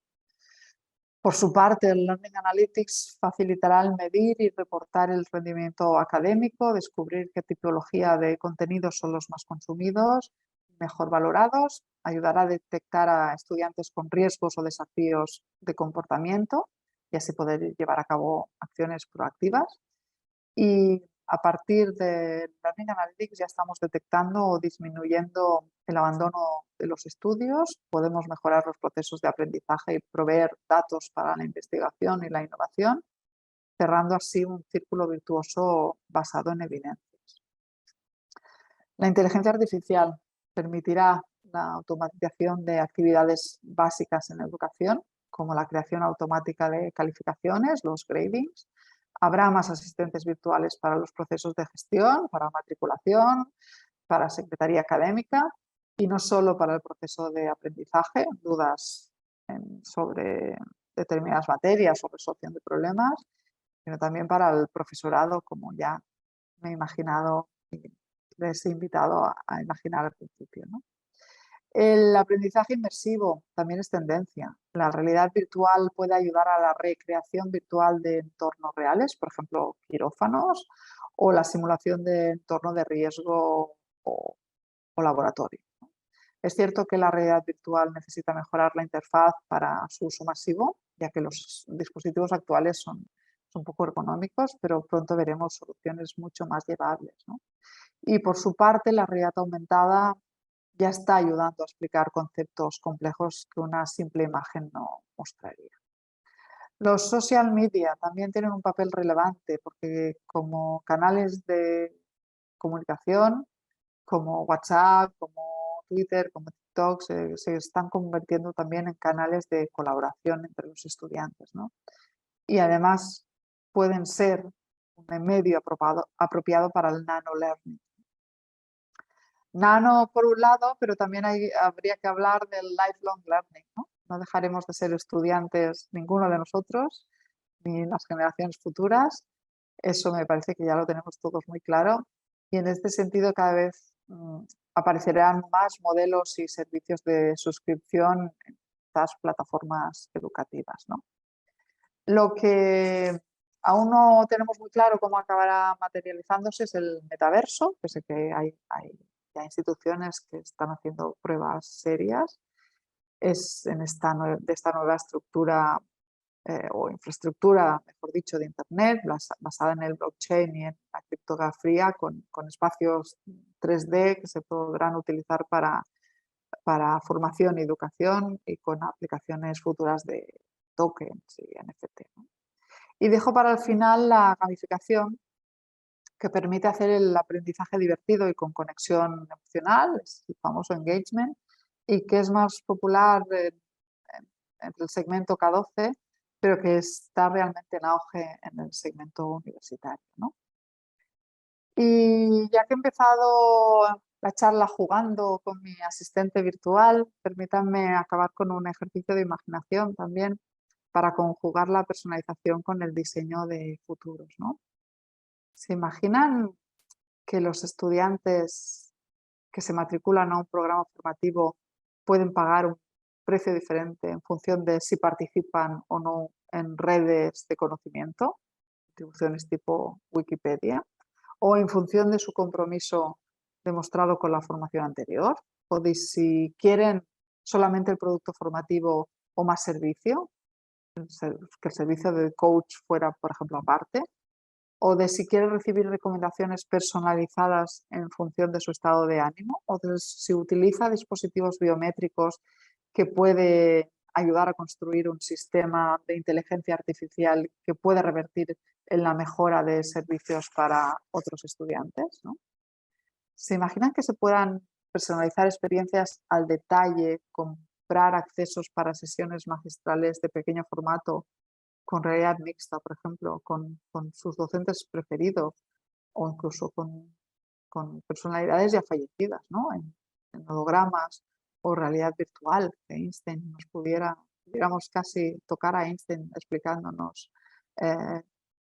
Por su parte, el Learning Analytics facilitará el medir y reportar el rendimiento académico, descubrir qué tipología de contenidos son los más consumidos, mejor valorados, ayudará a detectar a estudiantes con riesgos o desafíos de comportamiento y así poder llevar a cabo acciones proactivas. Y a partir de Learning Analytics ya estamos detectando o disminuyendo el abandono de los estudios, podemos mejorar los procesos de aprendizaje y proveer datos para la investigación y la innovación, cerrando así un círculo virtuoso basado en evidencias. La inteligencia artificial permitirá la automatización de actividades básicas en educación, como la creación automática de calificaciones, los gradings. Habrá más asistentes virtuales para los procesos de gestión, para matriculación, para secretaría académica y no solo para el proceso de aprendizaje, dudas sobre determinadas materias o resolución de problemas, sino también para el profesorado, como ya me he imaginado y les he invitado a imaginar al principio, ¿no? El aprendizaje inmersivo también es tendencia. La realidad virtual puede ayudar a la recreación virtual de entornos reales, por ejemplo, quirófanos, o la simulación de entorno de riesgo o laboratorio. Es cierto que la realidad virtual necesita mejorar la interfaz para su uso masivo, ya que los dispositivos actuales son poco ergonómicos, pero pronto veremos soluciones mucho más llevables, ¿no? Y por su parte, la realidad aumentada ya está ayudando a explicar conceptos complejos que una simple imagen no mostraría. Los social media también tienen un papel relevante porque como canales de comunicación, como WhatsApp, como Twitter, como TikTok, se están convirtiendo también en canales de colaboración entre los estudiantes, ¿no? Y además pueden ser un medio apropiado para el nano learning. Nano por un lado, pero también habría que hablar del lifelong learning, ¿no? No dejaremos de ser estudiantes ninguno de nosotros, ni las generaciones futuras. Eso me parece que ya lo tenemos todos muy claro. Y en este sentido cada vez aparecerán más modelos y servicios de suscripción en estas plataformas educativas, ¿no? Lo que aún no tenemos muy claro cómo acabará materializándose es el metaverso, que sé que hay ya instituciones que están haciendo pruebas serias. Es de esta nueva estructura o infraestructura, mejor dicho, de Internet, basada en el blockchain y en la criptografía, con espacios 3D que se podrán utilizar para formación y educación y con aplicaciones futuras de tokens y NFT, ¿no? Y dejo para el final la gamificación, que permite hacer el aprendizaje divertido y con conexión emocional, es el famoso engagement, y que es más popular entre el segmento K12, pero que está realmente en auge en el segmento universitario, ¿no? Y ya que he empezado la charla jugando con mi asistente virtual, permítanme acabar con un ejercicio de imaginación también para conjugar la personalización con el diseño de futuros, ¿no? ¿Se imaginan que los estudiantes que se matriculan a un programa formativo pueden pagar un precio diferente en función de si participan o no en redes de conocimiento, instituciones tipo Wikipedia, o en función de su compromiso demostrado con la formación anterior, o de si quieren solamente el producto formativo o más servicio, que el servicio de coach fuera, por ejemplo, aparte, o de si quiere recibir recomendaciones personalizadas en función de su estado de ánimo, o de si utiliza dispositivos biométricos que puede ayudar a construir un sistema de inteligencia artificial que puede revertir en la mejora de servicios para otros estudiantes, ¿no? ¿Se imaginan que se puedan personalizar experiencias al detalle, comprar accesos para sesiones magistrales de pequeño formato con realidad mixta, por ejemplo, con sus docentes preferidos o incluso con personalidades ya fallecidas, ¿no? En hologramas o realidad virtual, que Einstein pudiéramos casi tocar a Einstein explicándonos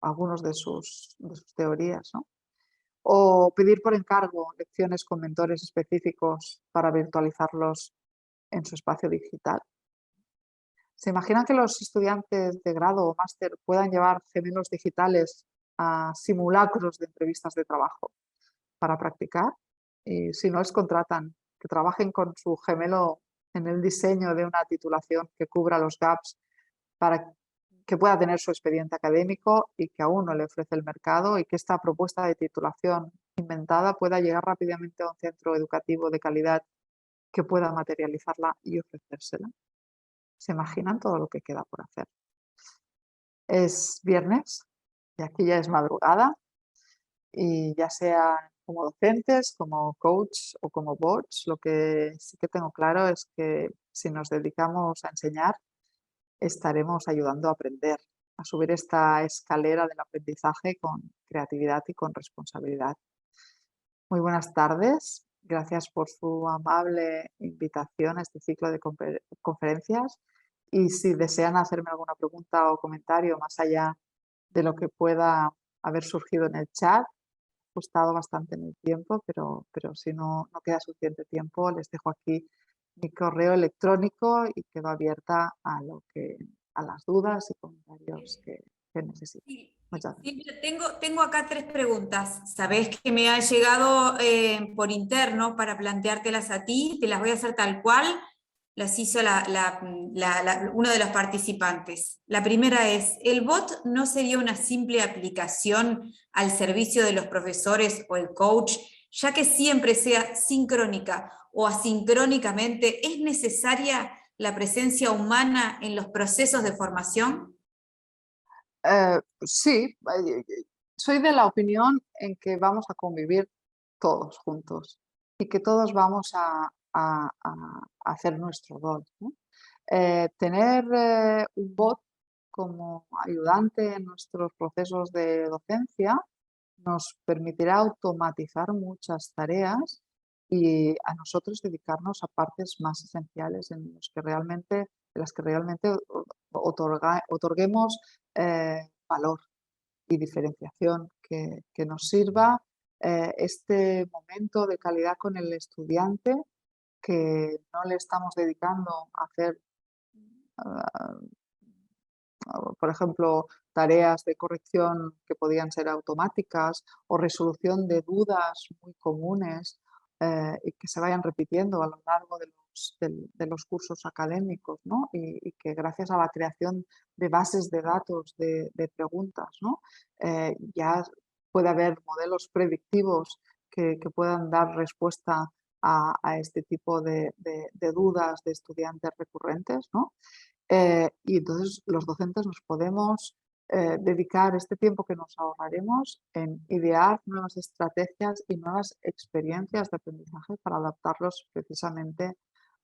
algunos de sus teorías, ¿no? O pedir por encargo lecciones con mentores específicos para virtualizarlos en su espacio digital. ¿Se imaginan que los estudiantes de grado o máster puedan llevar gemelos digitales a simulacros de entrevistas de trabajo para practicar? Y si no les contratan, que trabajen con su gemelo en el diseño de una titulación que cubra los gaps para que pueda tener su expediente académico y que aún no le ofrece el mercado, y que esta propuesta de titulación inventada pueda llegar rápidamente a un centro educativo de calidad que pueda materializarla y ofrecérsela. ¿Se imaginan todo lo que queda por hacer? Es viernes y aquí ya es madrugada, y ya sea como docentes, como coach o como bots, lo que sí que tengo claro es que si nos dedicamos a enseñar, estaremos ayudando a aprender, a subir esta escalera del aprendizaje con creatividad y con responsabilidad. Muy buenas tardes. Gracias por su amable invitación a este ciclo de conferencias. Y si desean hacerme alguna pregunta o comentario más allá de lo que pueda haber surgido en el chat, he ajustado bastante en el tiempo, pero si no queda suficiente tiempo, les dejo aquí mi correo electrónico y quedo abierta a las dudas y comentarios que necesiten. Sí, Muchas gracias. sí, tengo acá 3 preguntas. Sabés que me han llegado por interno para planteártelas a ti, te las voy a hacer tal cual las hizo uno de los participantes. La primera es, ¿el bot no sería una simple aplicación al servicio de los profesores o el coach, ya que siempre sea sincrónica o asincrónicamente, es necesaria la presencia humana en los procesos de formación? Sí, soy de la opinión en que vamos a convivir todos juntos y que todos vamos a hacer nuestro rol, ¿no? Tener un bot como ayudante en nuestros procesos de docencia nos permitirá automatizar muchas tareas y a nosotros dedicarnos a partes más esenciales en las que realmente otorguemos valor y diferenciación, que nos sirva este momento de calidad con el estudiante, que no le estamos dedicando a hacer, ah, por ejemplo, tareas de corrección que podían ser automáticas o resolución de dudas muy comunes y que se vayan repitiendo a lo largo de los cursos académicos, ¿no? Y que gracias a la creación de bases de datos de preguntas, ¿no? Ya puede haber modelos predictivos que puedan dar respuesta a este tipo de dudas de estudiantes recurrentes, ¿no? Y entonces los docentes nos podemos dedicar este tiempo que nos ahorraremos en idear nuevas estrategias y nuevas experiencias de aprendizaje para adaptarlos precisamente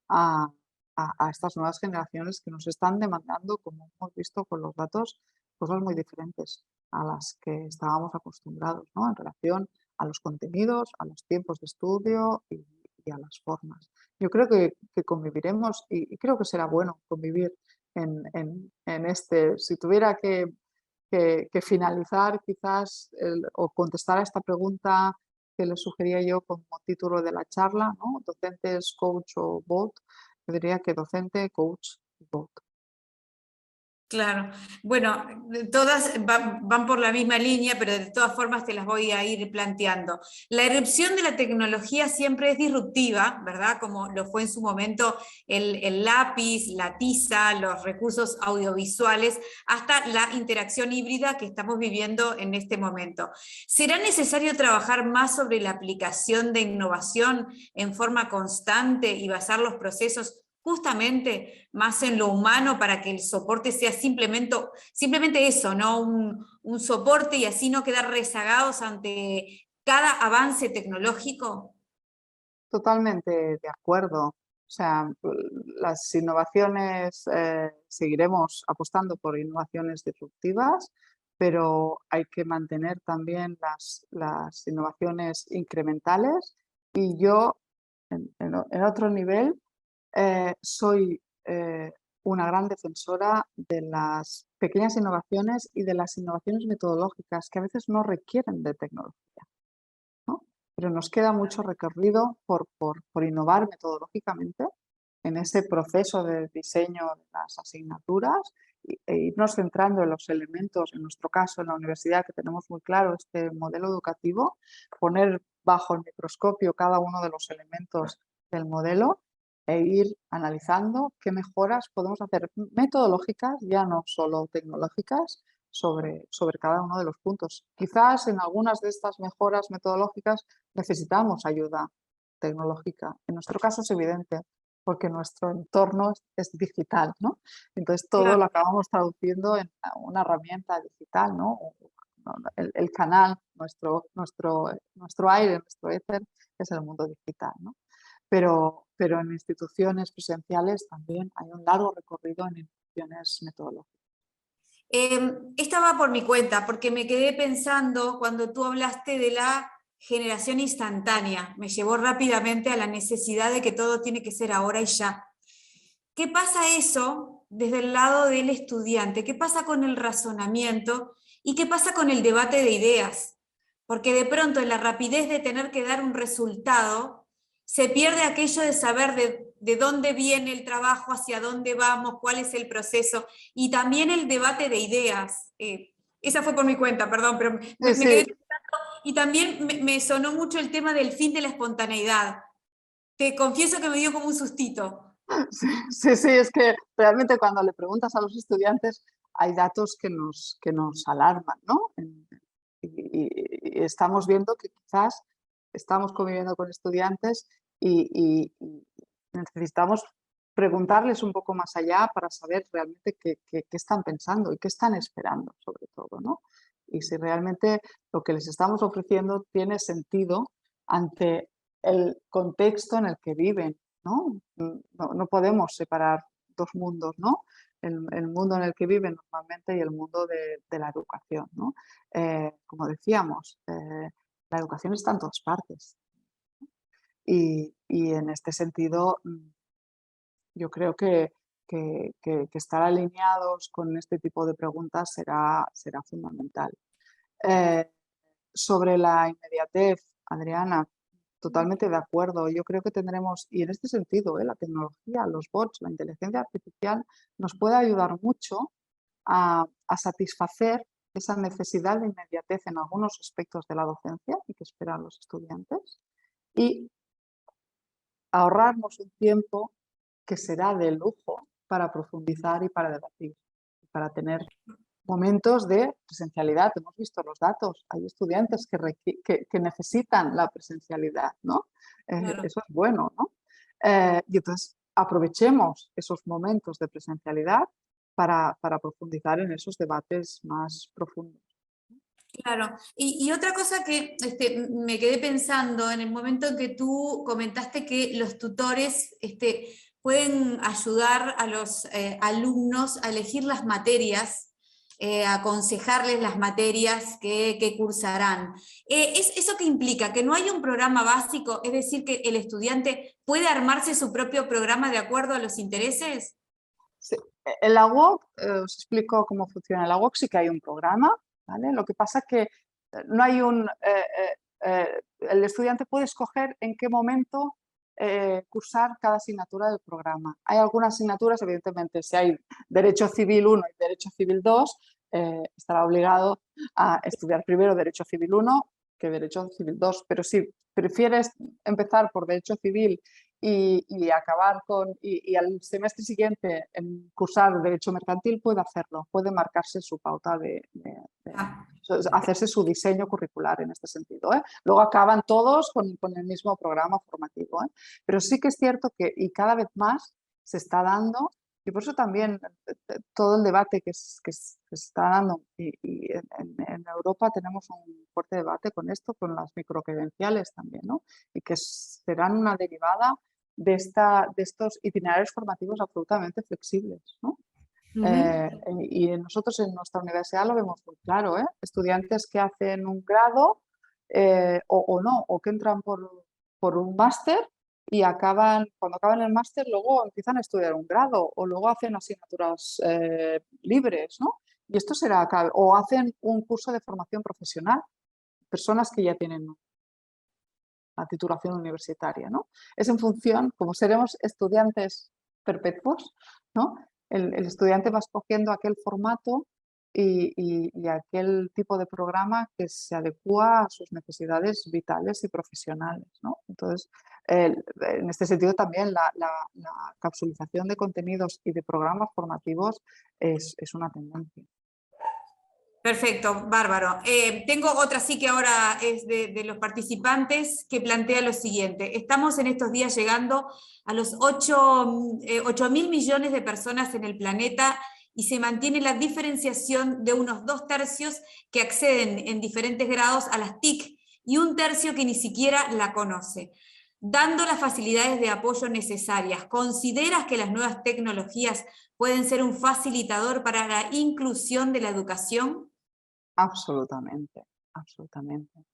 a, a estas nuevas generaciones que nos están demandando, como hemos visto con los datos, cosas muy diferentes a las que estábamos acostumbrados, ¿no? En relación a los contenidos, a los tiempos de estudio y a las formas. Yo creo que conviviremos y creo que será bueno convivir en este. Si tuviera que finalizar quizás o contestar a esta pregunta que le sugería yo como título de la charla, ¿no? Docentes, coach o bot, yo diría que docente, coach y bot. Claro, bueno, todas van por la misma línea, pero de todas formas te las voy a ir planteando. La irrupción de la tecnología siempre es disruptiva, ¿verdad? Como lo fue en su momento el lápiz, la tiza, los recursos audiovisuales, hasta la interacción híbrida que estamos viviendo en este momento. ¿Será necesario trabajar más sobre la aplicación de innovación en forma constante y basar los procesos justamente más en lo humano para que el soporte sea simplemente eso, ¿no? Un soporte y así no quedar rezagados ante cada avance tecnológico? Totalmente de acuerdo. O sea, las innovaciones, seguiremos apostando por innovaciones disruptivas, pero hay que mantener también las innovaciones incrementales. Y yo, en otro nivel, soy una gran defensora de las pequeñas innovaciones y de las innovaciones metodológicas que a veces no requieren de tecnología, ¿no? Pero nos queda mucho recorrido por innovar metodológicamente en ese proceso de diseño de las asignaturas e irnos centrando en los elementos, en nuestro caso en la universidad, que tenemos muy claro este modelo educativo, poner bajo el microscopio cada uno de los elementos del modelo e ir analizando qué mejoras podemos hacer metodológicas, ya no solo tecnológicas, sobre cada uno de los puntos. Quizás en algunas de estas mejoras metodológicas necesitamos ayuda tecnológica. En nuestro caso es evidente, porque nuestro entorno es digital, ¿no? Entonces todo lo acabamos traduciendo en una herramienta digital, ¿no? El canal, nuestro aire, nuestro éter, es el mundo digital, ¿no? Pero en instituciones presenciales también hay un largo recorrido en instituciones metodológicas. Esta va por mi cuenta, porque me quedé pensando cuando tú hablaste de la generación instantánea. Me llevó rápidamente a la necesidad de que todo tiene que ser ahora y ya. ¿Qué pasa eso desde el lado del estudiante? ¿Qué pasa con el razonamiento? ¿Y qué pasa con el debate de ideas? Porque de pronto en la rapidez de tener que dar un resultado, se pierde aquello de saber de dónde viene el trabajo, hacia dónde vamos, cuál es el proceso, y también el debate de ideas. Esa fue por mi cuenta, perdón, pero me Sí, quedé sí. pensando, y también me sonó mucho el tema del fin de la espontaneidad. Te confieso que me dio como un sustito. Sí, sí, es que realmente cuando le preguntas a los estudiantes hay datos que nos alarman, ¿no? Y estamos viendo que quizás estamos conviviendo con estudiantes y necesitamos preguntarles un poco más allá para saber realmente qué están pensando y qué están esperando, sobre todo, ¿no? Y si realmente lo que les estamos ofreciendo tiene sentido ante el contexto en el que viven, ¿no? No podemos separar dos mundos, ¿no? El mundo en el que viven normalmente y el mundo de la educación, ¿no? Como decíamos, la educación está en todas partes. Y en este sentido, yo creo que estar alineados con este tipo de preguntas será fundamental. Eh, Sobre la inmediatez, Adriana, totalmente de acuerdo. Yo creo que tendremos, y en este sentido, la tecnología, los bots, la inteligencia artificial nos puede ayudar mucho a satisfacer esa necesidad de inmediatez en algunos aspectos de la docencia y que esperan los estudiantes y ahorrarnos un tiempo que será de lujo para profundizar y para debatir, para tener momentos de presencialidad. Hemos visto los datos, hay estudiantes que necesitan la presencialidad, ¿no? Claro. Eso es bueno, ¿no? Y entonces aprovechemos esos momentos de presencialidad para profundizar en esos debates más profundos. Claro, y otra cosa que me quedé pensando en el momento en que tú comentaste que los tutores pueden ayudar a los alumnos a elegir las materias, a aconsejarles las materias que cursarán. ¿Eso qué implica? ¿Que no hay un programa básico? Es decir, que el estudiante puede armarse su propio programa de acuerdo a los intereses. Sí. En la UOC, os explico cómo funciona. En la UOC sí que hay un programa, ¿vale? Lo que pasa es que no hay el estudiante puede escoger en qué momento cursar cada asignatura del programa. Hay algunas asignaturas, evidentemente, si hay Derecho Civil 1 y Derecho Civil 2, estará obligado a estudiar primero Derecho Civil 1 que Derecho Civil 2, pero si prefieres empezar por Derecho Civil y acabar y al semestre siguiente en cursar Derecho Mercantil, puede hacerlo, puede marcarse su pauta Ah, hacerse su diseño curricular en este sentido, ¿eh? Luego acaban todos con el mismo programa formativo, ¿eh? Pero sí que es cierto que y cada vez más se está dando, y por eso también todo el debate que se está dando, y en Europa tenemos un fuerte debate con esto, con las microcredenciales también, ¿no? Y que serán una derivada de estos itinerarios formativos absolutamente flexibles, ¿no? Y nosotros en nuestra universidad lo vemos muy claro, ¿eh? Estudiantes que hacen un grado o no, o que entran por un máster y cuando acaban el máster luego empiezan a estudiar un grado o luego hacen asignaturas libres, ¿no? Y esto será, o hacen un curso de formación profesional, personas que ya tienen la titulación universitaria, ¿no? Es en función, como seremos estudiantes perpetuos, ¿no? El estudiante va escogiendo aquel formato y aquel tipo de programa que se adecua a sus necesidades vitales y profesionales, ¿no? Entonces, en este sentido también la capsulización de contenidos y de programas formativos es una tendencia. Perfecto, bárbaro. Tengo otra sí que ahora es de los participantes que plantea lo siguiente. Estamos en estos días llegando a los 8.000 millones de personas en el planeta y se mantiene la diferenciación de unos 2/3 que acceden en diferentes grados a las TIC y 1/3 que ni siquiera la conoce. Dando las facilidades de apoyo necesarias, ¿consideras que las nuevas tecnologías pueden ser un facilitador para la inclusión de la educación? Absolutamente, absolutamente.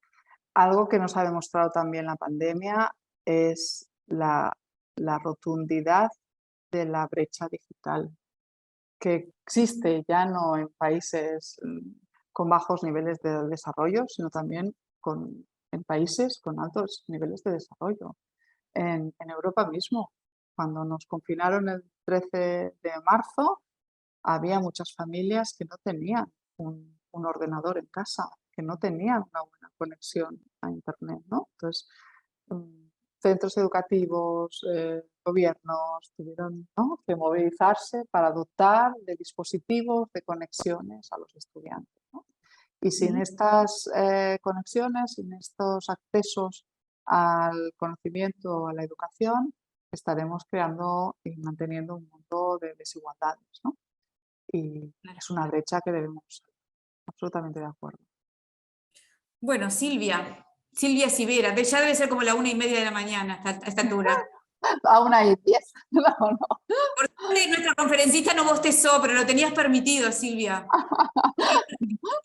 Algo que nos ha demostrado también la pandemia es la rotundidad de la brecha digital, que existe ya no en países con bajos niveles de desarrollo, sino también en países con altos niveles de desarrollo. En Europa mismo, cuando nos confinaron el 13 de marzo, había muchas familias que no tenían un ordenador en casa, que no tenían una buena conexión a Internet, ¿no? Entonces, centros educativos, gobiernos tuvieron, ¿no?, que movilizarse para dotar de dispositivos, de conexiones a los estudiantes, ¿no? Y sin estas conexiones, sin estos accesos al conocimiento, a la educación, estaremos creando y manteniendo un mundo de desigualdades, ¿no? Y es una brecha que debemos, absolutamente de acuerdo. Bueno, Silvia Civera, ya debe ser como la 1:30 de la mañana a esta altura. Aún hay 10, no. Por suerte nuestra conferencista no bostezó, pero lo tenías permitido, Silvia.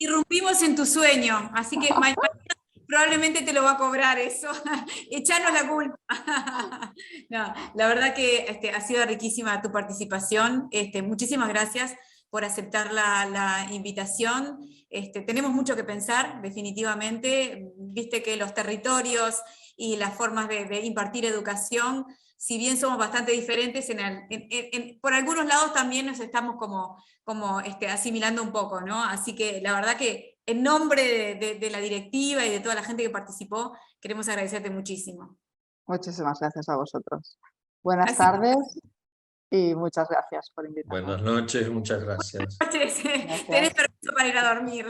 Irrumpimos en tu sueño, así que mañana probablemente te lo va a cobrar eso. Echanos la culpa. No, la verdad que ha sido riquísima tu participación. Muchísimas gracias por aceptar la invitación. Tenemos mucho que pensar, definitivamente. Viste que los territorios y las formas de impartir educación, si bien somos bastante diferentes, por algunos lados también nos estamos como asimilando un poco, ¿no? Así que la verdad que en nombre de la directiva y de toda la gente que participó, queremos agradecerte muchísimo. Muchísimas gracias a vosotros. Buenas tardes y muchas gracias por invitarme. Buenas noches, muchas gracias. Buenas noches. Tenés permiso para ir a dormir.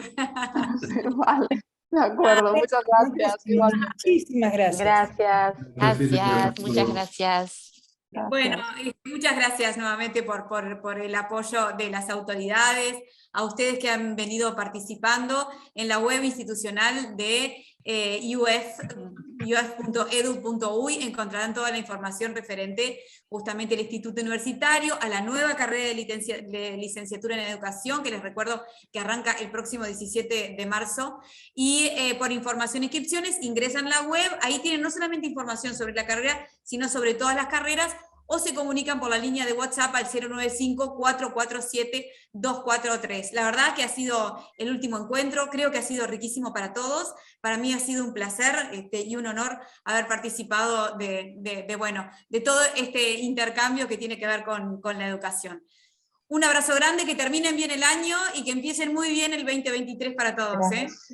Sí, vale, de acuerdo, muchas gracias. Igualmente. Muchísimas gracias. Gracias, muchas gracias. Bueno, muchas gracias nuevamente por el apoyo de las autoridades, a ustedes que han venido participando en la web institucional de uf.edu.uy. Encontrarán toda la información referente justamente al Instituto Universitario, a la nueva carrera de licenciatura en Educación, que les recuerdo que arranca el próximo 17 de marzo, y por información e inscripciones ingresan a la web, ahí tienen no solamente información sobre la carrera, sino sobre todas las carreras, o se comunican por la línea de WhatsApp al 095-447-243. La verdad que ha sido el último encuentro, creo que ha sido riquísimo para todos, para mí ha sido un placer y un honor haber participado de todo este intercambio que tiene que ver con la educación. Un abrazo grande, que terminen bien el año y que empiecen muy bien el 2023 para todos. Gracias.